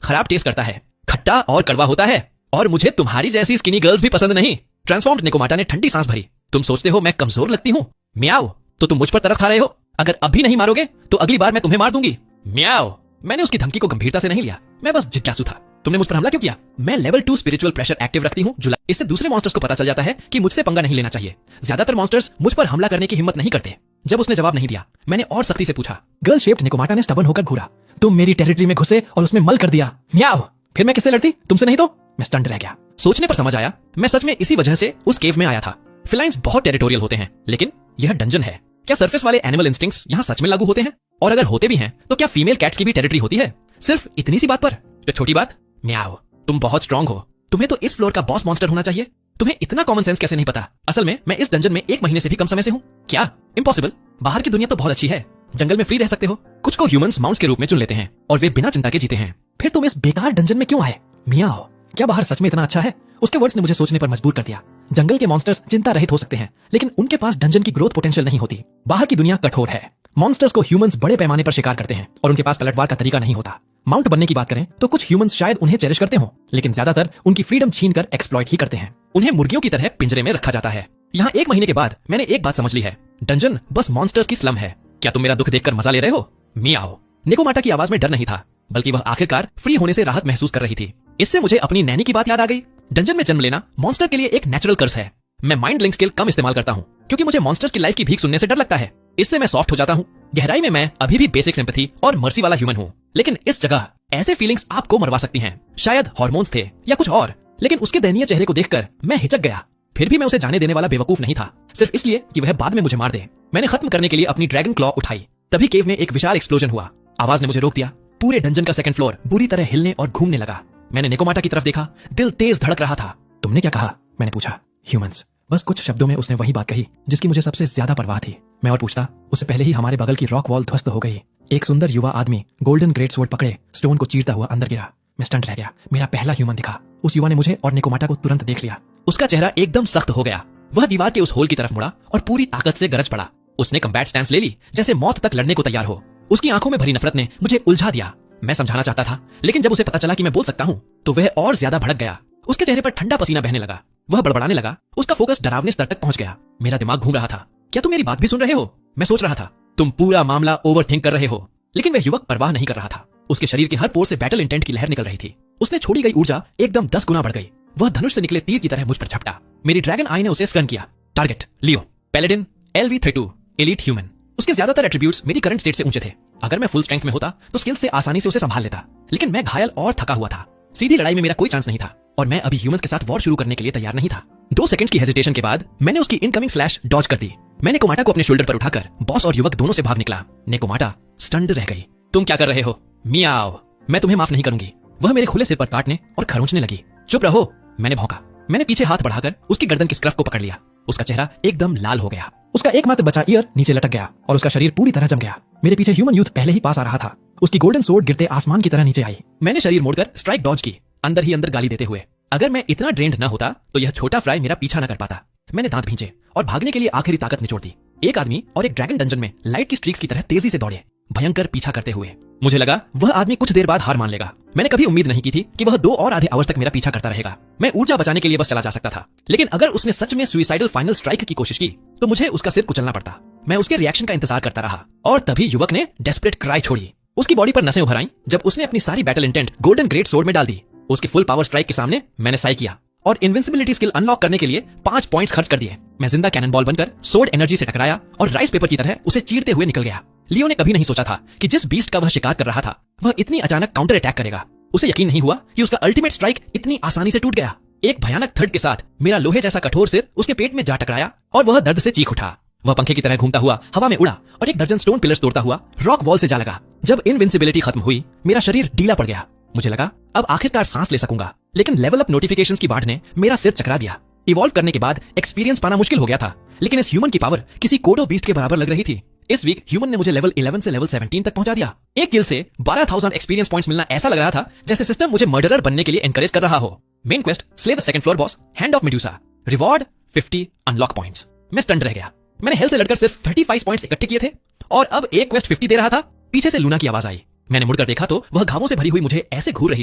खराब टेस्ट करता है, खट्टा और कड़वा होता है, और मुझे तुम्हारी जैसी स्किनी गर्ल्स भी पसंद नहीं। ट्रांसफॉर्म्ड नेकोमाटा ने ठंडी सांस भरी। तुम सोचते हो मैं कमजोर लगती हूँ? मियाओ, तो तुम मुझ पर तरस खा रहे हो? अगर अभी नहीं मारोगे तो अगली बार मैं तुम्हें मार दूंगी। मियाओ। मैंने उसकी धमकी को गंभीरता से नहीं लिया, मैं बस जिज्ञासु था। तुमने मुझ पर हमला क्यों किया? मैं लेवल 2 स्पिरिचुअल प्रेशर एक्टिव रखती हूँ जुलाई। इससे दूसरे मॉन्स्टर्स को पता चल जाता है कि मुझसे पंगा नहीं लेना चाहिए। ज्यादातर मॉन्स्टर्स मुझ पर हमला करने की हिम्मत नहीं करते। जब उसने जवाब नहीं दिया, मैंने और सख्ती से पूछा। गर्ल शेप्ड नेकोमाटा ने स्टबर्न होकर घूरा। तुम मेरी टेरिटरी में घुसे और उसमें मल कर दिया। मियाओ। फिर मैं किससे लड़ती? तुमसे नहीं तो? मैं स्टंड रह गया। सोचने पर समझ आया, मैं सच में इसी वजह से उस केव में आया था। फिलाइंस बहुत टेरिटोरियल होते हैं, लेकिन यह डंजन है। क्या सरफेस वाले एनिमल इंस्टिंक्ट्स यहाँ सच में लागू होते हैं? और अगर होते भी हैं तो क्या फीमेल कैट्स की भी टेरिटरी होती है? सिर्फ इतनी सी बात पर? तो छोटी बात। मियाओ, तुम बहुत स्ट्रांग हो। तुम्हें तो इस फ्लोर का बॉस मॉन्स्टर होना चाहिए। तुम्हें इतना कॉमन सेंस कैसे नहीं पता? असल में मैं इस डंजन में 1 महीने से भी कम समय से हूँ। क्या? इम्पॉसिबल। बाहर की दुनिया तो बहुत अच्छी है, जंगल में फ्री रह सकते हो। कुछ को ह्यूमंस माउंट्स के रूप में चुन लेते हैं और वे बिना चिंता के जीते हैं। फिर तुम इस बेकार डंजन में क्यों आए? मियाओ, क्या बाहर सच में इतना अच्छा है? उसके वर्ड्स ने मुझे सोचने पर मजबूर कर दिया। जंगल के मॉन्स्टर्स चिंता रहित हो सकते हैं, लेकिन उनके पास डंजन की ग्रोथ पोटेंशियल नहीं होती। बाहर की दुनिया कठोर है। मॉन्स्टर्स को ह्यूमंस बड़े पैमाने पर शिकार करते हैं और उनके पास पलटवार का तरीका नहीं होता। माउंट बनने की बात करें तो कुछ ह्यूमंस शायद उन्हें चेरिश करते हो, लेकिन ज्यादातर उनकी फ्रीडम छीनकर एक्सप्लॉइट ही करते हैं। उन्हें मुर्गियों की तरह पिंजरे में रखा जाता है। यहाँ 1 महीने के बाद मैंने एक बात समझ ली है, डंजन बस मॉन्स्टर्स की स्लम है। क्या तुम मेरा दुख देखकर मजा ले रहे हो? मियाओ। नेकोमाटा की आवाज में डर नहीं था, बल्कि वह आखिरकार फ्री होने से राहत महसूस कर रही थी। इससे मुझे अपनी नैनी की बात याद आ गई। डंजन में जन्म लेना मॉन्स्टर के लिए एक नेचुरल कर्स है। मैं माइंड लिंक स्किल कम इस्तेमाल करता हूँ क्योंकि मुझे मॉन्स्टर्स की लाइफ की भीख सुनने से डर लगता है। इससे मैं सॉफ्ट हो जाता हूँ। गहराई में मैं अभी भी बेसिक सिंपैथी और मर्सी वाला ह्यूमन हूँ, लेकिन इस जगह ऐसे फीलिंग्स आपको मरवा सकती हैं। शायद हार्मोन्स थे या कुछ और, लेकिन उसके दयनीय चेहरे को देखकर मैं हिचक गया। फिर भी मैं उसे जाने देने वाला बेवकूफ नहीं था, सिर्फ इसलिए कि वह बाद में मुझे मार दे। मैंने खत्म करने के लिए अपनी ड्रैगन क्लॉ उठाई। तभी केव में एक विशाल एक्सप्लोजन हुआ। आवाज ने मुझे रोक दिया। पूरे डंजन का 2nd फ्लोर बुरी तरह हिलने और घूमने लगा। मैंने नेकोमाटा की तरफ देखा, दिल तेज धड़क रहा था। तुमने क्या कहा? मैंने पूछा। ह्यूमंस। बस कुछ शब्दों में उसने वही बात कही जिसकी मुझे सबसे ज्यादा परवाह थी। मैं और पूछता, उससे पहले ही हमारे बगल की रॉक वॉल ध्वस्त हो गई। एक सुंदर युवा आदमी गोल्डन ग्रेट स्वॉर्ड पकड़े स्टोन को चीरता हुआ अंदर गिरा। मैं स्टंट रह गया। मेरा पहला ह्यूमन दिखा। उस युवा ने मुझे और नेकोमाटा को तुरंत देख लिया। उसका चेहरा एकदम सख्त हो गया। वह दीवार के उस होल की तरफ मुड़ा और पूरी ताकत से गरज पड़ा। उसने कम्बैट स्टैंस ले ली, जैसे मौत तक लड़ने को तैयार हो। उसकी आंखों में भरी नफरत ने मुझे उलझा दिया। मैं समझाना चाहता था, लेकिन जब उसे पता चला कि मैं बोल सकता हूँ तो वह और ज्यादा भड़क गया। उसके चेहरे पर ठंडा पसीना बहने लगा। वह बड़बड़ाने लगा। उसका फोकस डरावने स्तर तक पहुंच गया। मेरा दिमाग घूम रहा था। क्या तुम मेरी बात भी सुन रहे हो? मैं सोच रहा था, तुम पूरा मामला ओवरथिंक कर रहे हो। लेकिन वह युवक परवाह नहीं कर रहा था। उसके शरीर के हर पोर से बैटल इंटेंट की लहर निकल रही थी। उसने छोड़ी गई ऊर्जा एकदम 10 गुना बढ़ गई। वह धनुष से निकले तीर की तरह मुझ पर झपटा। मेरी ड्रैगन आई ने उसे स्टन किया। टारगेट लियो, पैलेडिन, LV32, एलीट ह्यूमन। उसके ज्यादातर एट्रीब्यूट्स मेरी करंट स्टेट से ऊंचे थे। अगर मैं फुल स्ट्रेंथ में होता तो स्किल से आसानी से उसे संभाल लेता, लेकिन मैं घायल और थका हुआ था। सीधी लड़ाई में मेरा कोई चांस नहीं था और मैं अभी ह्यूमंस के साथ वॉर शुरू करने के लिए तैयार नहीं था। 2 सेकंड्स की हेजिटेशन के बाद मैंने उसकी इनकमिंग स्लैश डॉज कर दी। मैंने नेकोमाटा को अपने शोल्डर पर उठाकर बॉस और युवक दोनों से भाग निकला। नेकोमाटा स्टन्ड रह गई। तुम क्या कर रहे हो? मियाओ। मैं तुम्हें माफ नहीं करूंगी। वह मेरे खुले सिर पर काटने और खरोंचने लगी। चुप रहो, मैंने भौंका। मैंने पीछे हाथ बढ़ाकर उसकी गर्दन की स्क्रफ को पकड़ लिया। उसका चेहरा एकदम लाल हो गया। उसका एकमात्र बचा ईयर नीचे लटक गया और उसका शरीर पूरी तरह जम गया। मेरे पीछे ह्यूमन यूथ पहले ही पास आ रहा था। उसकी गोल्डन सोर्ड गिरते आसमान की तरह नीचे आई। मैंने शरीर मोड़कर स्ट्राइक डॉज की, अंदर ही अंदर गाली देते हुए। अगर मैं इतना ड्रेन्ड न होता तो यह छोटा फ्राई मेरा पीछा न कर पाता। मैंने दांत भींचे और भागने के लिए आखिरी ताकत निचोड़ दी। एक आदमी और एक ड्रैगन डंजन में लाइट की स्ट्रीक्स की तरह तेजी से दौड़े, भयंकर पीछा करते हुए। मुझे लगा वह आदमी कुछ देर बाद हार मान लेगा। मैंने कभी उम्मीद नहीं की थी कि वह 2 और आधे आवर्स तक मेरा पीछा करता रहेगा। मैं ऊर्जा बचाने के लिए बस चला जा सकता था, लेकिन अगर उसने सच में सुइसाइडल फाइनल स्ट्राइक की कोशिश की तो मुझे उसका सिर कुचलना पड़ता। मैं उसके रिएक्शन का इंतजार करता रहा और तभी युवक ने डेस्परेट क्राई छोड़ी। उसकी बॉडी पर नसें उभर आईं जब उसने अपनी सारी battle intent golden great sword में डाल दी। उसके फुल पावर स्ट्राइक के सामने मैंने साई किया और इनविंसिबिलिटी स्किल अनलॉक करने के लिए 5 पॉइंट्स खर्च कर दिए। मैं जिंदा कैनन बॉल बनकर सोर्ड एनर्जी से टकराया और राइस पेपर की तरह उसे चीरते हुए निकल गया। लियो ने कभी नहीं सोचा था कि जिस बीस्ट का वह शिकार कर रहा था वह इतनी अचानक काउंटर अटैक करेगा। उसे यकीन नहीं हुआ कि उसका अल्टीमेट स्ट्राइक इतनी आसानी से टूट गया। एक भयानक थर्ड के साथ मेरा लोहे जैसा कठोर सिर उसके पेट में जा टकराया और वह दर्द से चीख उठा। वह पंखे की तरह घूमता हुआ हवा में उड़ा और एक दर्जन स्टोन पिलर्स तोड़ता हुआ रॉक वॉल से जा लगा। जब इनविंसिबिलिटी खत्म हुई मेरा शरीर ढीला पड़ गया। मुझे लगा अब आखिरकार सांस ले सकूंगा, लेकिन लेवल अप नोटिफिकेशंस की बाढ़ ने मेरा सिर चकरा दिया। इवॉल्व करने के बाद एक्सपीरियंस पाना मुश्किल हो गया था, लेकिन इस ह्यूमन की पावर किसी कोडो बीस्ट के बराबर लग रही थी। इस वीक ह्यूमन ने मुझे लेवल 11 से लेवल 17 तक पहुंचा दिया। एक किल से 12,000 एक्सपीरियंस पॉइंट्स मिलना ऐसा लग रहा था जैसे सिस्टम मुझे मर्डरर बनने के लिए एनकरेज कर रहा हो। Main quest, slay the second floor boss, hand of Medusa, reward 50 unlock points. मैं स्टन्ड रह गया। मैंने हेल्थ से लड़कर सिर्फ 35 पॉइंट्स इकट्ठे किए थे और अब एक क्वेस्ट 50 दे रहा था। पीछे से लूना की आवाज आई। मैंने मुड़कर देखा तो वह घावों से भरी हुई मुझे ऐसे घूर रही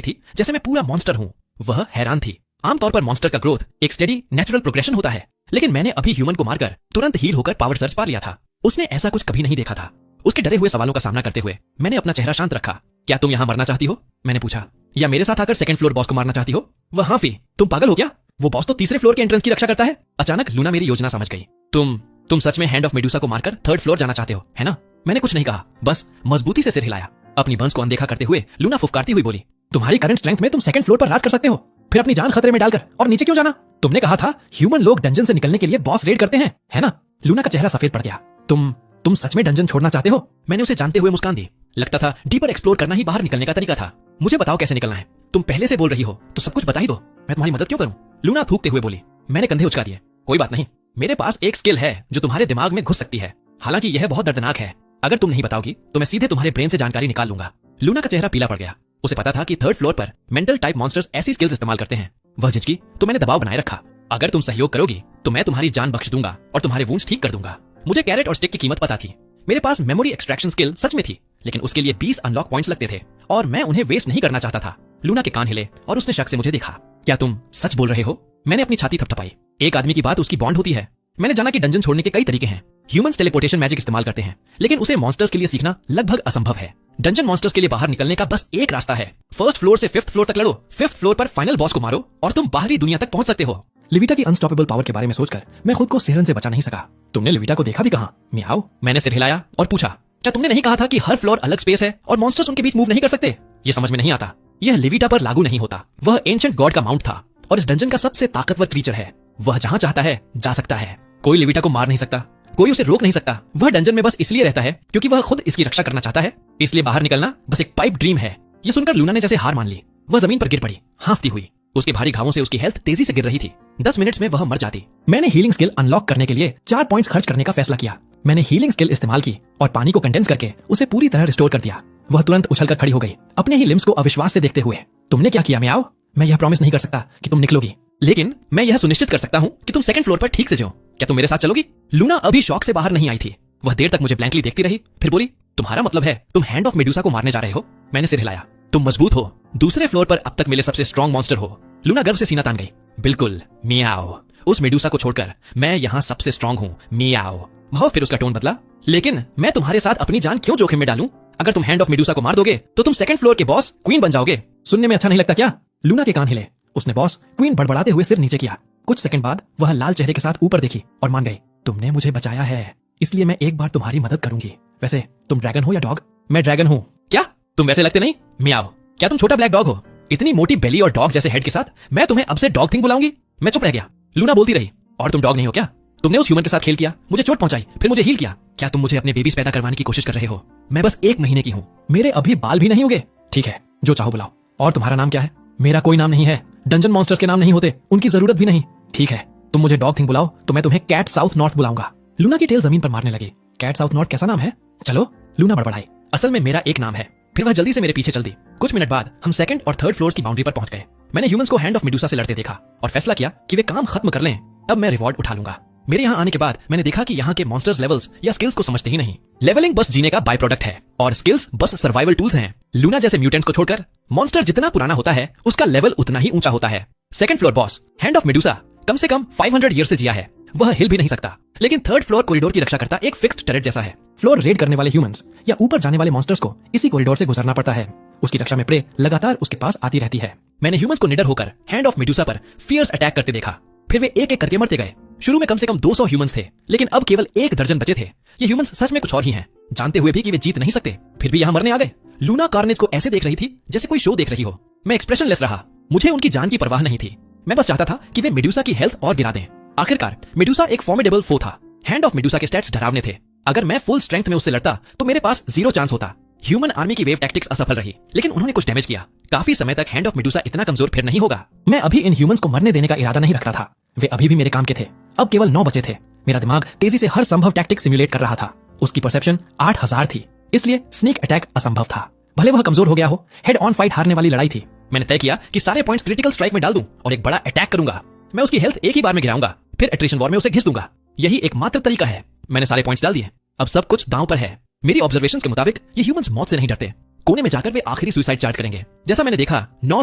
थी जैसे मैं पूरा मॉन्स्टर हूं। वह हैरान थी। आमतौर पर मॉन्स्टर का ग्रोथ एक स्टेडी नेचुरल प्रोग्रेशन होता है, लेकिन मैंने अभी ह्यूमन को मारकर तुरंत हील होकर पावर सर्च पा लिया था। उसने ऐसा कुछ कभी नहीं देखा था। उसके डरे हुए सवालों का सामना करते हुए मैंने अपना चेहरा शांत रखा। क्या तुम यहाँ मरना चाहती हो? मैंने पूछा। या मेरे साथ आकर सेकंड फ्लोर बॉस को मारना चाहती हो? वह हाँ फी, तुम पागल हो क्या? वो बॉस तो तीसरे फ्लोर के एंट्रेंस की रक्षा करता है। अचानक लूना मेरी योजना समझ गई। तुम सच में हैंड ऑफ मेडुसा को मारकर थर्ड फ्लोर जाना चाहते हो, है ना? मैंने कुछ नहीं कहा, बस मजबूती से सिर हिलाया। अपनी बंस को अनदेखा करते हुए लूना फुफकारती हुई बोली, तुम्हारी करंट स्ट्रेंथ में तुम सेकंड फ्लोर पर राज कर सकते हो, फिर अपनी जान खतरे में डालकर और नीचे क्यों जाना? तुमने कहा था ह्यूमन लोग डंजन से निकलने के लिए बॉस रेड करते हैं, है ना? लूना का चेहरा सफेद पड़ गया। तुम सच में डंजन छोड़ना चाहते हो? मैंने उसे जानते हुए मुस्कान दी। लगता था डीपर एक्सप्लोर करना ही बाहर निकलने का तरीका था। मुझे बताओ कैसे निकलना है। तुम पहले से बोल रही हो तो सब कुछ बता ही दो, मैं तुम्हारी मदद क्यों करूं? लूना थूकते हुए बोली। मैंने कंधे उचका दिए। कोई बात नहीं, मेरे पास एक स्किल है जो तुम्हारे दिमाग में घुस सकती है। हालांकि यह बहुत दर्दनाक है। अगर तुम नहीं बताओगी तो मैं सीधे तुम्हारे ब्रेन से जानकारी निकाल लूंगा। लूना का चेहरा पीला पड़ गया। उसे पता था कि थर्ड फ्लोर पर मेंटल टाइप मॉन्स्टर्स ऐसी स्किल्स इस्तेमाल करते हैं। वह झिझकी तो मैंने दबाव बनाए रखा। अगर तुम सहयोग करोगी तो मैं तुम्हारी जान बख्श दूंगा और तुम्हारे वुंड्स ठीक कर दूंगा। मुझे कैरेट और स्टिक की कीमत पता थी। मेरे पास मेमोरी एक्सट्रैक्शन स्किल सच में थी, लेकिन उसके लिए 20 अनलॉक पॉइंट्स लगते थे और मैं उन्हें वेस्ट नहीं करना चाहता था। लूना के कान हिले और उसने शक से मुझे देखा। क्या तुम सच बोल रहे हो? मैंने अपनी छाती थपथपाई। एक आदमी की बात उसकी बॉन्ड होती है। मैंने जाना कि डंजन छोड़ने के कई तरीके हैं। ह्यूमंस टेलीपोर्टेशन मैजिक इस्तेमाल करते हैं, लेकिन उसे मॉन्स्टर्स के लिए सीखना लगभग असंभव है। डंजन मॉन्स्टर्स के लिए बाहर निकलने का बस एक रास्ता है। फर्स्ट फ्लोर से फिफ्थ फ्लोर तक लड़ो, फिफ्थ फ्लोर पर फाइनल बॉस को मारो और तुम बाहरी दुनिया तक पहुंच सकते हो। लिविटा की अनस्टॉपेबल पावर के बारे में सोचकर मैं खुद को सिहरन से बचा नहीं सका। तुमने लिविटा को देखा भी कहां? मियाओ। मैंने सिर हिलाया और पूछा, क्या तुमने नहीं कहा था कि हर फ्लोर अलग स्पेस है और मॉन्स्टर्स उनके बीच मूव नहीं कर सकते? ये समझ में नहीं आता। यह लिविटा पर लागू नहीं होता। वह एंशिएंट गॉड का माउंट था और इस डंजन का सबसे ताकतवर क्रीचर है। वह जहां चाहता है जा सकता है। कोई लिविटा को मार नहीं सकता, कोई उसे रोक नहीं सकता। वह डंजन में बस इसलिए रहता है क्योंकि वह खुद इसकी रक्षा करना चाहता है। इसलिए बाहर निकलना बस एक पाइप ड्रीम है। ये सुनकर लूना ने जैसे हार मान ली। वह जमीन पर गिर पड़ी, हांफती हुई। उसके भारी घावों से उसकी हेल्थ तेजी से गिर रही थी। 10 मिनट्स में वह मर जाती। मैंने हीलिंग स्किल अनलॉक करने के लिए 4 पॉइंट्स खर्च करने का फैसला किया। मैंने हीलिंग स्किल इस्तेमाल की और पानी को कंडेंस करके उसे पूरी तरह रिस्टोर कर दिया। वह तुरंत उछलकर खड़ी हो गई, अपने ही लिम्स को अविश्वास से देखते हुए। तुमने क्या किया मियाओ? मैं यह प्रॉमिस नहीं कर सकता कि तुम निकलोगी, लेकिन मैं यह सुनिश्चित कर सकता हूँ कि तुम सेकंड फ्लोर पर ठीक से जाओ। क्या तुम मेरे साथ चलोगी? लूना अभी शॉक से बाहर नहीं आई थी। वह देर तक मुझे ब्लैंकली देखती रही, फिर बोली, तुम्हारा मतलब है तुम हैंड ऑफ मेडुसा को मारने जा रहे हो? मैंने सिर हिलाया। तुम मजबूत हो, दूसरे फ्लोर पर अब तक मिले सबसे स्ट्रॉन्ग मॉन्स्टर हो। लूना गर्व से सीना तान गई। बिल्कुल मियाओ, उस मेडुसा को छोड़कर मैं यहाँ सबसे स्ट्रॉन्ग हूँ मियाओ। वह फिर उसका टोन बदला। लेकिन मैं तुम्हारे साथ अपनी जान क्यों जोखिम में डालूं? अगर तुम हैंड ऑफ मेडुसा को मार दोगे तो तुम सेकंड फ्लोर के बॉस क्वीन बन जाओगे। सुनने में अच्छा नहीं लगता क्या? लूना के कान हिले। उसने बॉस क्वीन बड़बड़ाते हुए सिर नीचे किया। कुछ सेकंड बाद वह लाल चेहरे के साथ ऊपर देखी और मान गई। तुमने मुझे बचाया है, इसलिए मैं एक बार तुम्हारी मदद करूंगी। वैसे तुम ड्रैगन हो या डॉग? मैं ड्रैगन हूँ। क्या? तुम वैसे लगते नहीं मियाओ। क्या तुम छोटा ब्लैक डॉग हो? इतनी मोटी बेली और डॉग जैसे हेड के साथ मैं तुम्हें अब से डॉग थिंग बुलाऊंगी? मैं चुप रह गया। लूना बोलती रही, और तुम डॉग नहीं हो क्या? तुमने उस ह्यूमन के साथ खेल किया, मुझे चोट पहुंचाई, फिर मुझे हील किया। क्या तुम मुझे अपने बेबीज पैदा करवाने की कोशिश कर रहे हो? मैं बस 1 महीने की हूँ, मेरे अभी बाल भी नहीं उगे। ठीक है, जो चाहो बुलाओ। और तुम्हारा नाम क्या है? मेरा कोई नाम नहीं है। डंजन मॉन्स्टर्स के नाम नहीं होते, उनकी जरूरत भी नहीं। ठीक है, तुम मुझे डॉग थिंग बुलाओ तो मैं तुम्हें कैट साउथ नॉर्थ बुलाऊंगा। लूना की टेल जमीन पर मारने लगी। कैट साउथ नॉर्थ कैसा नाम है? चलो, लूना बड़बड़ाई। असल में मेरा एक नाम है। फिर वह जल्दी से मेरे पीछे चल दी। कुछ मिनट बाद हम सेकंड और थर्ड फ्लोर्स की बाउंड्री पर पहुंच गए। मैंने ह्यूमंस को हैंड ऑफ मेडुसा से लड़ते देखा और फैसला किया कि वे काम खत्म कर लें, तब मैं रिवॉर्ड उठा लूंगा। मेरे यहाँ आने के बाद मैंने देखा कि यहाँ के मॉन्स्टर्स लेवल्स या स्किल्स को समझते ही नहीं। लेवलिंग बस जीने का बाय प्रोडक्ट है और स्किल्स बस सर्वाइवल टूल्स हैं। लूना जैसे म्यूटेंट्स को छोड़कर मॉन्स्टर जितना पुराना होता है उसका लेवल उतना ही ऊंचा होता है। Second floor boss hand of Medusa कम से कम 500 ईयर से जिया है। वह हिल भी नहीं सकता, लेकिन थर्ड फ्लोर कॉरिडोर की रक्षा करता एक फिक्स्ड टरेट जैसा है। फ्लोर रेड करने वाले ह्यूमंस या ऊपर जाने वाले मॉन्स्टर्स को इसी कॉरिडोर से गुजरना पड़ता है। उसकी रक्षा में प्रे लगातार उसके पास आती रहती है। मैंने ह्यूमंस को निडर होकर हैंड ऑफ मेडुसा पर फियर्स अटैक करते देखा। फिर वे एक एक करके मरते गए। शुरू में कम से कम 200 ह्यूमंस थे, लेकिन अब केवल 1 दर्जन बचे थे। ये ह्यूमंस सच में कुछ और ही हैं, जानते हुए भी कि वे जीत नहीं सकते, फिर भी यहाँ मरने आ गए। लूना कार्नेज को ऐसे देख रही थी जैसे कोई शो देख रही हो। मैं एक्सप्रेशनलेस रहा। मुझे उनकी जान की परवाह नहीं थी। मैं बस चाहता था कि वे मेडुसा की हेल्थ और गिरा दें। आखिरकार मेडुसा एक फॉर्मिडेबल फो था। हैंड ऑफ मेडुसा के स्टैट्स डरावने थे। अगर मैं फुल स्ट्रेंथ में उससे लड़ता तो मेरे पास 0 चांस होता। ह्यूमन आर्मी की वेव टैक्टिक्स असफल रही, लेकिन उन्होंने कुछ डैमेज किया। काफी समय तक हैंड ऑफ मेडुसा इतना कमजोर फिर नहीं होगा। मैं अभी इन ह्यूमंस को मरने देने का इरादा नहीं रखता था। वे अभी भी मेरे काम के थे। अब केवल 9 बचे थे। मेरा दिमाग तेजी से हर संभव टैक्टिक सिमुलेट कर रहा था। उसकी परसेप्शन 8000 थी, इसलिए स्नीक अटैक असंभव था। भले वह कमजोर हो गया हो, हेड ऑन फाइट हारने वाली लड़ाई थी। मैंने तय किया कि सारे पॉइंट्स क्रिटिकल स्ट्राइक में डाल दूं और एक बड़ा अटैक करूंगा। मैं उसकी हेल्थ एक ही बार में गिराऊंगा, फिर एट्रिशन वॉर में उसे घिस दूंगा। यही एकमात्र तरीका है। मैंने सारे पॉइंट्स डाल दिए। अब सब कुछ दांव पर है। मेरी ऑब्जर्वेशंस के मुताबिक ये ह्यूमंस मौत से नहीं डरते। कोने में जाकर वे आखिरी सुसाइड चार्ट करेंगे। जैसा मैंने देखा, 9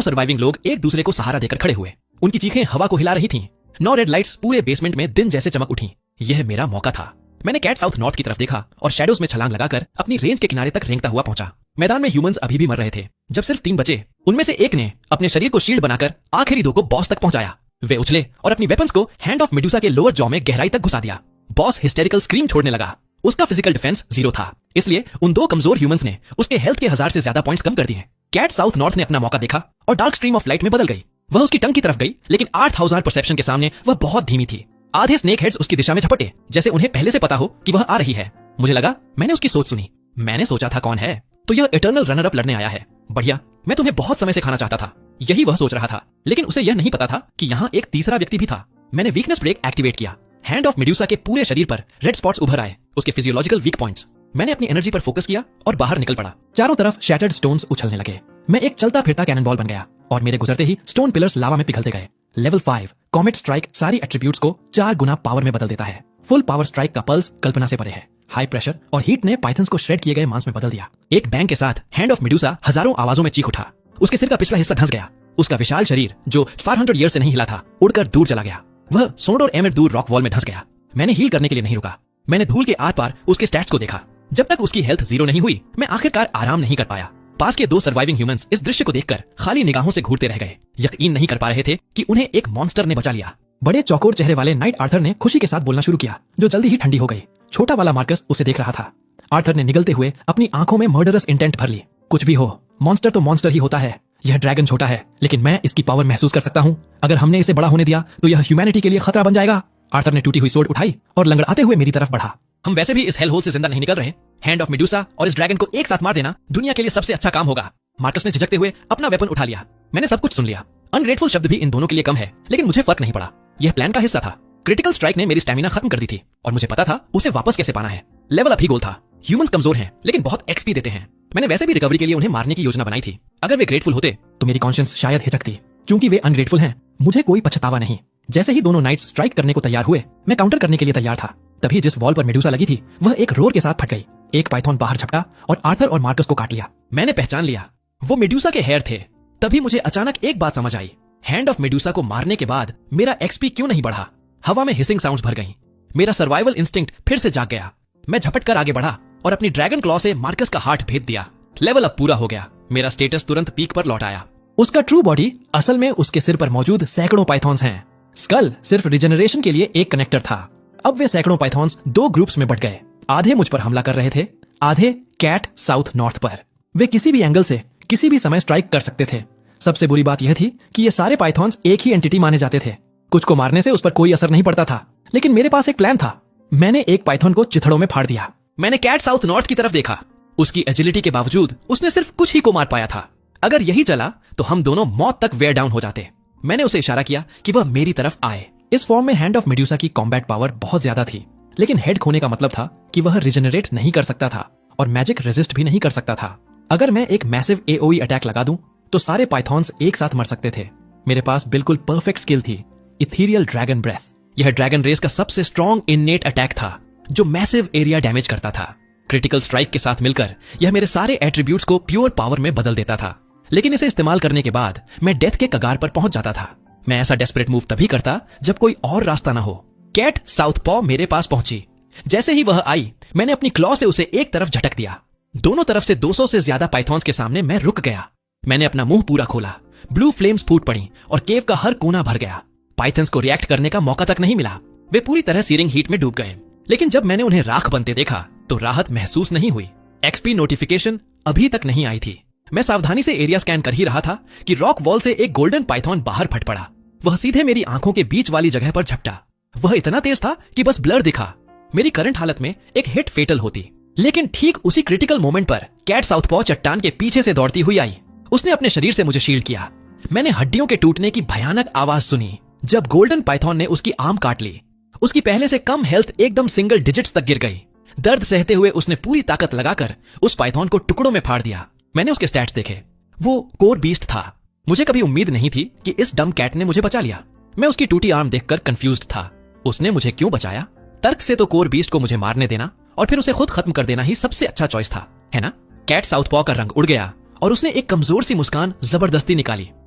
सर्वाइविंग लोग एक दूसरे को सहारा देकर खड़े हुए। उनकी चीखें हवा को हिला रही थीं। 9 रेड लाइट्स पूरे बेसमेंट में दिन जैसे चमक उठी। यह मेरा मौका था। मैंने कैट साउथ नॉर्थ की तरफ देखा और शैडोज में छलांग लगाकर अपनी रेंज के किनारे तक रेंगता हुआ पहुंचा। मैदान में ह्यूमंस अभी भी मर रहे थे। जब सिर्फ 3 बचे, उनमें से एक ने अपने शरीर को शील्ड बनाकर आखिरी 2 को बॉस तक पहुंचाया। वे उछले और अपनी वेपन्स को हैंड ऑफ मेडुसा के लोअर जॉ में गहराई तक घुसा दिया। बॉस हिस्टेरिकल स्क्रीम छोड़ने लगा। उसका फिजिकल डिफेंस 0 था, इसलिए उन 2 कमजोर ह्यूमंस ने उसके हेल्थ के 1000 से ज्यादा पॉइंट्स कम कर दिए। कैट साउथ नॉर्थ ने अपना मौका देखा और डार्क स्ट्रीम ऑफ लाइट में बदल गई। वह उसकी टंग की तरफ गई, लेकिन 8000 परसेप्शन के सामने वह बहुत धीमी थी। आधे स्नेक हेड्स उसकी दिशा में झपटे, जैसे उन्हें पहले से पता हो कि वह आ रही है। मुझे लगा मैंने उसकी सोच सुनी। मैंने सोचा था कौन है, तो यह इटर्नल रनर अप लड़ने आया है। बढ़िया, मैं तुम्हें बहुत समय से खाना चाहता था। यही वह सोच रहा था, लेकिन उसे यह नहीं पता था कि यहाँ एक तीसरा व्यक्ति भी था। मैंने वीकनेस ब्रेक एक्टिवेट किया। हैंड ऑफ मेडुसा के पूरे शरीर पर रेड स्पॉट्स उभर आए, उसके फिजियोलॉजिकल वीक पॉइंट्स। मैंने अपनी एनर्जी पर फोकस किया और बाहर निकल पड़ा। चारों तरफ शैटर्ड स्टोन्स उछलने लगे। मैं एक चलता फिरता कैनन बॉल बन गया और मेरे गुजरते ही स्टोन पिलर्स लावा में पिघलते गए। लेवल 5 कॉमेट स्ट्राइक सारी एट्रीब्यूट्स को 4 गुना पावर में बदल देता है। फुल पावर स्ट्राइक का पल्स कल्पना से परे है। हाई प्रेशर और हीट ने पाइथन्स को श्रेड किए गए मांस में बदल दिया। एक बैंग के साथ हैंड ऑफ मेडुसा हजारों आवाजों में चीख उठा। उसके सिर का पिछला हिस्सा धंस गया। उसका विशाल शरीर, जो 400 ईयर से नहीं हिला था, उड़कर दूर चला गया। वह सोंडोर एमिर दूर रॉक वॉल में धंस गया। मैंने हील करने के लिए नहीं रुका। मैंने धूल के आर पार उसके स्टैट्स को देखा। जब तक उसकी हेल्थ 0 नहीं हुई, मैं आखिरकार आराम नहीं कर पाया। पास के 2 सर्वाइविंग ह्यूमंस इस दृश्य को देखकर खाली निगाहों से घूरते रह गए। यकीन नहीं कर पा रहे थे कि उन्हें एक मॉन्स्टर ने बचा लिया। बड़े चौकोर चेहरे वाले नाइट आर्थर ने खुशी के साथ बोलना शुरू किया, जो जल्दी ही ठंडी हो गई। छोटा वाला मार्कस उसे देख रहा था। आर्थर ने निगलते हुए अपनी आंखों में मर्डरस इंटेंट भर ली। कुछ भी हो, मॉन्स्टर तो मॉन्स्टर ही होता है। यह ड्रैगन छोटा है, लेकिन मैं इसकी पावर महसूस कर सकता हूँ। अगर हमने इसे बड़ा होने दिया तो यह ह्यूमैनिटी के लिए खतरा बन जाएगा। आर्थर ने टूटी हुई सोर्ड उठाई और लंगड़ाते हुए मेरी तरफ बढ़ा। हम वैसे भी इस हेल होल से जिंदा नहीं निकल रहे। हैंड ऑफ मेडुसा और इस ड्रैगन को एक साथ मार देना दुनिया के लिए सबसे अच्छा काम होगा। मार्कस ने झिझकते हुए अपना वेपन उठा लिया। मैंने सब कुछ सुन लिया। अनग्रेटफुल शब्द भी इन दोनों के लिए कम है, लेकिन मुझे फर्क नहीं पड़ा। यह प्लान का हिस्सा था। क्रिटिकल स्ट्राइक ने मेरी स्टैमिना खत्म कर दी थी और मुझे पता था उसे वापस कैसे पाना है। लेवल अप ही गोल था। ह्यूमंस कमजोर हैं, लेकिन बहुत एक्सपी देते हैं। मैंने वैसे भी रिकवरी के लिए उन्हें मारने की योजना बनाई थी। अगर वे ग्रेटफुल होते तो मेरी कॉन्शियंस शायद हिचकती। चूंकि वे अनग्रेटफुल हैं, मुझे कोई पछतावा नहीं। जैसे ही दोनों नाइट्स स्ट्राइक करने को तैयार हुए, मैं काउंटर करने के लिए तैयार था। तभी जिस वॉल पर मेडुसा लगी थी, वह एक रोर के साथ फट गई। एक पाइथन बाहर झपटा और आर्थर और मार्कस को काट लिया। मैंने पहचान लिया, वो मेडुसा के हेयर थे। तभी मुझे अचानक एक बात समझ आई। हैंड ऑफ मेडुसा को मारने के बाद मेरा एक्सपी क्यों नहीं बढ़ा? हवा में हिसिंग साउंड्स भर गईं। मेरा सर्वाइवल इंस्टिंक्ट फिर से जाग गया। मैं झपट कर आगे बढ़ा और अपनी ड्रैगन क्लॉ से मार्कस का हार्ट भेद दिया। लेवल अप पूरा हो गया। मेरा स्टेटस तुरंत पीक पर लौट आया। उसका ट्रू बॉडी असल में उसके सिर पर मौजूद सैकड़ों पाइथॉन्स हैं। स्कल सिर्फ रिजेनरेशन के लिए एक कनेक्टर था। अब वे सैकड़ों पाइथॉन्स 2 ग्रुप्स में बट गए। आधे मुझ पर हमला कर रहे थे, आधे कैट साउथ नॉर्थ पर। वे किसी भी एंगल से किसी भी समय स्ट्राइक कर सकते थे। सबसे बुरी बात यह थी कि ये सारे पाइथॉन्स एक ही एंटिटी माने जाते थे। कुछ को मारने से उस पर कोई असर नहीं पड़ता था, लेकिन मेरे पास एक प्लान था। मैंने एक पाइथॉन को चिथड़ों में फाड़ दिया। मैंने कैट साउथ नॉर्थ की तरफ देखा। उसकी एजिलिटी के बावजूद उसने सिर्फ कुछ ही को मार पाया था। अगर यही चला तो हम दोनों मौत तक वेयर डाउन हो जाते। मैंने उसे इशारा किया कि वह मेरी तरफ आए। इस फॉर्म में हैंड ऑफ मेडुसा की कॉम्बैट पावर बहुत ज्यादा थी, लेकिन हेड खोने का मतलब था कि वह रिजेनरेट नहीं कर सकता था और मैजिक रेजिस्ट भी नहीं कर सकता था। अगर मैं एक मैसिव एओई अटैक लगा दूं तो सारे पाइथॉन्स एक साथ मर सकते थे। मेरे पास बिल्कुल परफेक्ट स्किल थी, इथीरियल ड्रैगन ब्रेथ। यह ड्रैगन रेस का सबसे स्ट्रॉन्ग इननेट अटैक था, जो मैसिव एरिया डैमेज करता था। क्रिटिकल स्ट्राइक के साथ मिलकर यह मेरे सारे एट्रीब्यूट्स को प्योर पावर में बदल देता था। लेकिन इसे इस्तेमाल करने के बाद मैं डेथ के कगार पर पहुंच जाता था। मैं ऐसा डेस्परेट मूव तभी करता जब कोई और रास्ता ना हो। कैट साउथ पॉ मेरे पास पहुंची। जैसे ही वह आई, मैंने अपनी क्लॉ से उसे एक तरफ झटक दिया। दोनों तरफ से 200 से ज्यादा पाइथॉन्स के सामने मैं रुक गया। मैंने अपना मुंह पूरा खोला। ब्लू फ्लेम्स फूट पड़ी और केव का हर कोना भर गया। पाइथन्स को रिएक्ट करने का मौका तक नहीं मिला। वे पूरी तरह सीरिंग हीट में डूब गए। लेकिन जब मैंने उन्हें राख बनते देखा तो राहत महसूस नहीं हुई। एक्सपी नोटिफिकेशन अभी तक नहीं आई थी। मैं सावधानी से एरिया स्कैन कर ही रहा था कि रॉक वॉल से एक गोल्डन पाइथॉन बाहर फट पड़ा। वह सीधे मेरी आंखों के बीच वाली जगह पर झपटा। वह इतना तेज था कि बस ब्लर दिखा। मेरी करंट हालत में एक हिट फेटल होती। लेकिन ठीक उसी क्रिटिकल मोमेंट पर कैट साउथपॉ चट्टान के पीछे से दौड़ती हुई आई। उसने अपने शरीर से मुझे शील्ड किया। मैंने हड्डियों के टूटने की भयानक आवाज सुनी जब गोल्डन पाइथन ने उसकी आर्म काट ली। उसकी पहले से कम हेल्थ एकदम सिंगल डिजिट्स तक गिर गई। दर्द सहते हुए उसने पूरी ताकत लगाकर उस पाइथन को टुकड़ों में फाड़ दिया। मैंने उसके स्टैट्स देखे। वो कोर बीस्ट था। मुझे कभी उम्मीद नहीं थी कि इस डम कैट ने मुझे बचा लिया। मैं उसकी टूटी आर्म देखकर कंफ्यूज्ड था। उसने मुझे क्यों बचाया? तर्क से तो कोर बीस्ट को मुझे मारने देना और फिर उसे खुद खत्म कर देना ही सबसे अच्छा चॉइस था, है ना? कैट साउथपॉ का रंग उड़ गया और उसने एक कमजोर सी मुस्कान जबरदस्ती निकाली।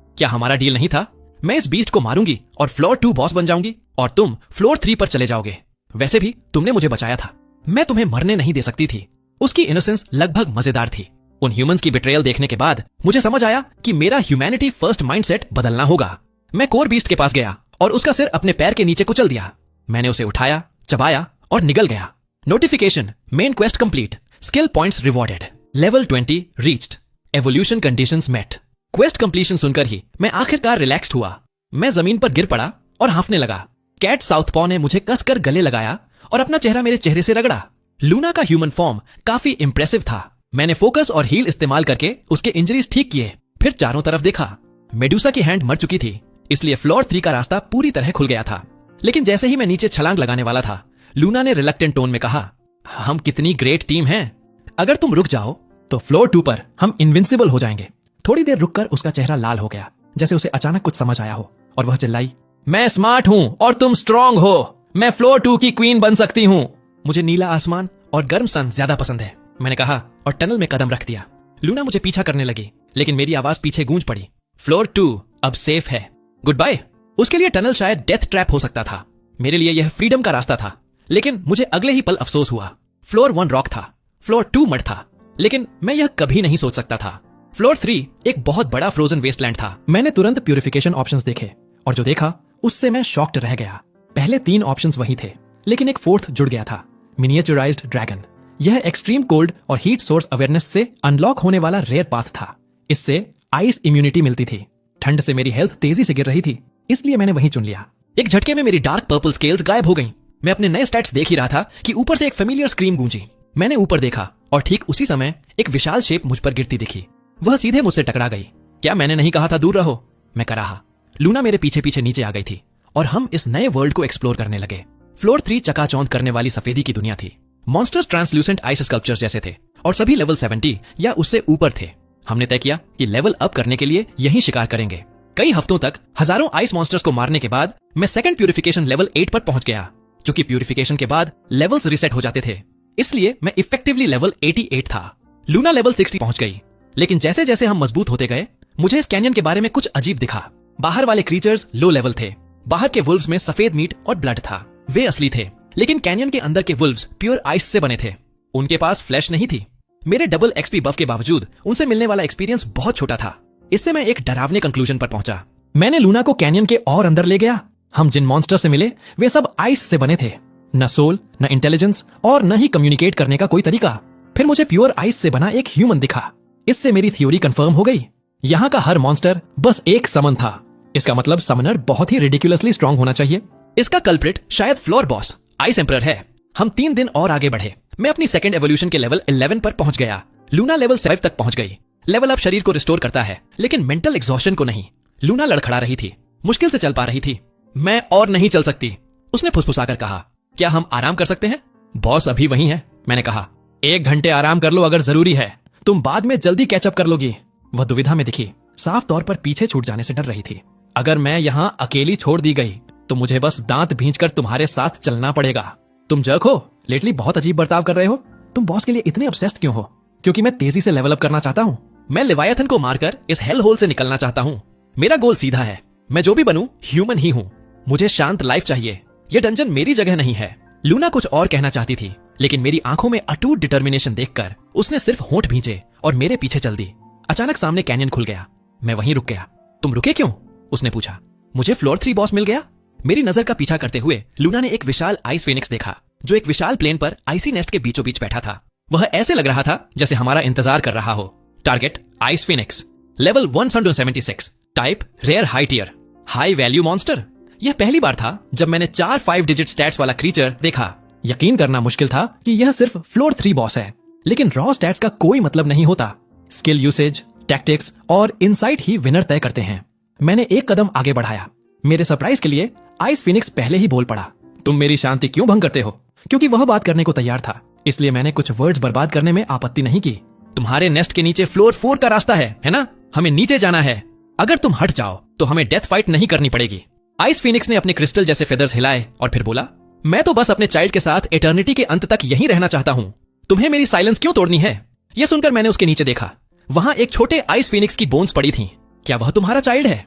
क्या हमारा डील नहीं था? मैं इस बीस्ट को मारूंगी और फ्लोर 2 बॉस बन जाऊंगी और तुम फ्लोर 3 पर चले जाओगे। वैसे भी तुमने मुझे बचाया था। मैं तुम्हें मरने नहीं दे सकती थी। उसकी इनोसेंस लगभग मजेदार थी। उन ह्यूमंस की बिट्रेयल देखने के बाद मुझे समझ आया कि मेरा ह्यूमैनिटी फर्स्ट माइंडसेट बदलना होगा। मैं कोर बीस्ट के पास गया और उसका सिर अपने पैर के नीचे कुचल दिया। मैंने उसे उठाया, चबाया और निगल गया। Notification, main quest complete, skill points rewarded, level 20 reached, evolution conditions met. Quest completion सुनकर ही मैं आखिरकार रिलैक्स्ड हुआ। मैं जमीन पर गिर पड़ा और हांफने लगा। कैट साउथपॉ ने मुझे कसकर गले लगाया और अपना चेहरा मेरे चेहरे से रगड़ा। लूना का ह्यूमन फॉर्म काफी इंप्रेसिव था। मैंने फोकस और हील इस्तेमाल करके उसके इंजरीज ठीक किए। फिर चारों तरफ देखा। मेडुसा की हैंड मर चुकी थी, इसलिए फ्लोर 3 का रास्ता पूरी तरह खुल गया था। लेकिन जैसे ही मैं नीचे छलांग लगाने वाला था, लूना ने रिलक्टेंट टोन में कहा, हम कितनी ग्रेट टीम हैं। अगर तुम रुक जाओ तो फ्लोर 2 पर हम इनविंसिबल हो जाएंगे। थोड़ी देर रुककर उसका चेहरा लाल हो गया, जैसे उसे अचानक कुछ समझ आया हो, और वह चिल्लाई, मैं स्मार्ट हूं और तुम स्ट्रांग हो। मैं फ्लोर 2 की क्वीन बन सकती हूं। मुझे नीला आसमान और गर्म सन ज्यादा पसंद है, मैंने कहा और टनल में कदम रख दिया। लूना मुझे पीछा करने लगी, लेकिन मेरी आवाज पीछे गूंज पड़ी, फ्लोर 2 अब सेफ है, गुड बाय। उसके लिए टनल शायद डेथ ट्रैप हो सकता था। मेरे लिए यह फ्रीडम का रास्ता था। लेकिन मुझे अगले ही पल अफसोस हुआ। फ्लोर 1 रॉक था, फ्लोर 2 मड था। लेकिन मैं यह कभी नहीं सोच सकता था। फ्लोर 3 एक बहुत बड़ा फ्रोजन वेस्टलैंड था। मैंने तुरंत प्यूरिफिकेशन ऑप्शंस देखे और जो देखा उससे मैं शॉक्ड रह गया। पहले 3 ऑप्शंस वही थे, लेकिन एक फोर्थ जुड़ गया था, मिनिएचराइज्ड ड्रैगन। यह एक्सट्रीम कोल्ड और हीट सोर्स अवेयरनेस से अनलॉक होने वाला रेयर पाथ था। इससे आइस इम्यूनिटी मिलती थी। ठंड से मेरी हेल्थ तेजी से गिर रही थी, इसलिए मैंने वही चुन लिया। एक झटके में मेरी डार्क पर्पल स्केल्स गायब हो गईं। मैं अपने नए स्टैट्स देख ही रहा था कि ऊपर से एक फेमिलियर स्क्रीम गूंजी। मैंने ऊपर देखा और ठीक उसी समय एक विशाल शेप मुझ पर गिरती दिखी। वह सीधे मुझसे टकरा गई। क्या मैंने नहीं कहा था दूर रहो? मैं कराहा। लूना मेरे पीछे पीछे नीचे आ गई थी और हम इस नए वर्ल्ड को एक्सप्लोर करने लगे। फ्लोर 3 चकाचौंध करने वाली सफेदी की दुनिया थी। मॉन्स्टर्स ट्रांसल्यूसेंट आइस स्कल्पचर्स जैसे थे और सभी लेवल 70 या उससे ऊपर थे। हमने तय किया कि लेवल अप करने के लिए यही शिकार करेंगे। कई हफ्तों तक हजारों आइस मॉन्स्टर्स को मारने के बाद मैं सेकंड प्यूरिफिकेशन लेवल 8 पर पहुंच गया। क्योंकि प्यूरिफिकेशन के बाद लेवल्स रिसेट हो जाते थे, इसलिए मैं इफेक्टिवली लेवल 88 था। लूना लेवल 60 पहुंच गई। लेकिन जैसे जैसे हम मजबूत होते गए, मुझे इस कैनियन के बारे में कुछ अजीब दिखा। बाहर वाले क्रीचर्स लो लेवल थे। बाहर के वुल्व्स में सफेद मीट और ब्लड था। वे असली थे, लेकिन कैनियन के अंदर के वुल्व्स प्योर आइस से बने थे। उनके पास फ्लैश नहीं थी। मेरे डबल एक्सपी बफ के बावजूद उनसे मिलने वाला एक्सपीरियंस बहुत छोटा था। इससे मैं एक डरावने कंक्लूजन पर पहुंचा। मैंने लूना को कैनियन के और अंदर ले गया। हम जिन मॉन्स्टर से मिले वे सब आइस से बने थे। न सोल, न इंटेलिजेंस और न ही कम्युनिकेट करने का कोई तरीका। फिर मुझे प्योर आइस से बना एक ह्यूमन दिखा। इससे मेरी थ्योरी कंफर्म हो गई। यहाँ का हर मॉन्स्टर बस एक समन था। इसका मतलब समनर बहुत ही रिडिकुलसली स्ट्रांग होना चाहिए। इसका कल्प्रिट शायद फ्लोर बॉस आइस एम्परर है। हम 3 दिन और आगे बढ़े। मैं अपनी सेकंड एवोल्यूशन के लेवल 11 पर पहुंच गया। लूना लेवल 7 तक पहुंच गई। लेवल अप शरीर को रिस्टोर करता है, लेकिन मेंटल एग्जॉशन को नहीं। लूना लड़खड़ा रही थी, मुश्किल से चल पा रही थी। मैं और नहीं चल सकती, उसने फुसफुसाकर कहा। क्या हम आराम कर सकते हैं? बॉस अभी वही है, मैंने कहा। 1 घंटे आराम कर लो अगर जरूरी है, तुम बाद में जल्दी कैचअप कर लोगी। वह दुविधा में दिखी, साफ तौर पर पीछे छूट जाने से डर रही थी। अगर मैं यहाँ अकेली छोड़ दी गई तो मुझे बस दांत भींचकर तुम्हारे साथ चलना पड़ेगा। तुम जर्क हो, लेटली बहुत अजीब बर्ताव कर रहे हो। तुम बॉस के लिए इतने ऑब्सेस्ड क्यों हो? क्योंकि मैं तेजी से लेवल अप करना चाहता हूँ। मैं लेवायथन को मारकर इस हेल होल से निकलना चाहता हूँ। मेरा गोल सीधा है, मैं जो भी बनूं ह्यूमन ही हूँ। मुझे शांत लाइफ चाहिए। ये डंजन मेरी जगह नहीं है। लूना कुछ और कहना चाहती थी, लेकिन मेरी आंखों में अटूट डिटर्मिनेशन देखकर उसने सिर्फ होंठ भींचे और मेरे पीछे चल दी। अचानक सामने कैनियन खुल गया। मैं वहीं रुक गया। तुम रुके क्यों? उसने पूछा। मुझे फ्लोर 3 बॉस मिल गया। मेरी नजर का पीछा करते हुए लूना ने एक विशाल आइस फिनिक्स देखा, जो एक विशाल प्लेन पर आइसी नेस्ट के बीचों बीच बैठा था। वह ऐसे लग रहा था जैसे हमारा इंतजार कर रहा हो। Target ice phoenix, level 176, type rare high tier, high value monster. यह पहली बार था जब मैंने 4 5 डिजिट स्टैट्स वाला क्रीचर देखा। यकीन करना मुश्किल था कि यह सिर्फ फ्लोर 3 बॉस है, लेकिन रॉ स्टैट्स का कोई मतलब नहीं होता। स्किल यूसेज, टैक्टिक्स और इनसाइट ही विनर तय करते हैं। मैंने एक कदम आगे बढ़ाया। मेरे सरप्राइज के लिए आइस फिनिक्स पहले ही बोल पड़ा, तुम मेरी शांति क्यों भंग करते हो? क्योंकि वह बात करने को तैयार था, इसलिए मैंने कुछ वर्ड्स बर्बाद करने में आपत्ति नहीं की। तुम्हारे नेस्ट के नीचे फ्लोर 4 का रास्ता है ना? हमें नीचे जाना है। अगर तुम हट जाओ तो हमें डेथ फाइट नहीं करनी पड़ेगी। आइस फिनिक्स ने अपने क्रिस्टल जैसे फेदर्स हिलाए और फिर बोला, मैं तो बस अपने चाइल्ड के साथ एटर्निटी के अंत तक यहीं रहना चाहता हूं। तुम्हें मेरी साइलेंस क्यों तोड़नी है? यह सुनकर मैंने उसके नीचे देखा। वहां एक छोटे आइस फिनिक्स की बोन्स पड़ी थीं। क्या वह तुम्हारा चाइल्ड है?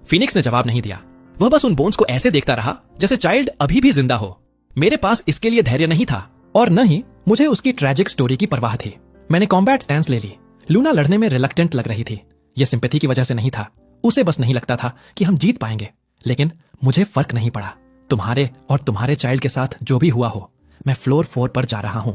फिनिक्स ने जवाब नहीं दिया। वह बस उन बोन्स को ऐसे देखता रहा जैसे चाइल्ड अभी भी जिंदा हो। मेरे पास इसके लिए धैर्य नहीं था और न ही मुझे उसकी ट्रेजिक स्टोरी की परवाह थी। मैंने कॉम्बैट स्टैंस ले ली। लूना लड़ने में रिलक्टेंट लग रही थी। यह सिंपैथी की वजह से नहीं था, उसे बस नहीं लगता था कि हम जीत पाएंगे। लेकिन मुझे फर्क नहीं पड़ा। तुम्हारे और तुम्हारे चाइल्ड के साथ जो भी हुआ हो, मैं फ्लोर 4 पर जा रहा हूं।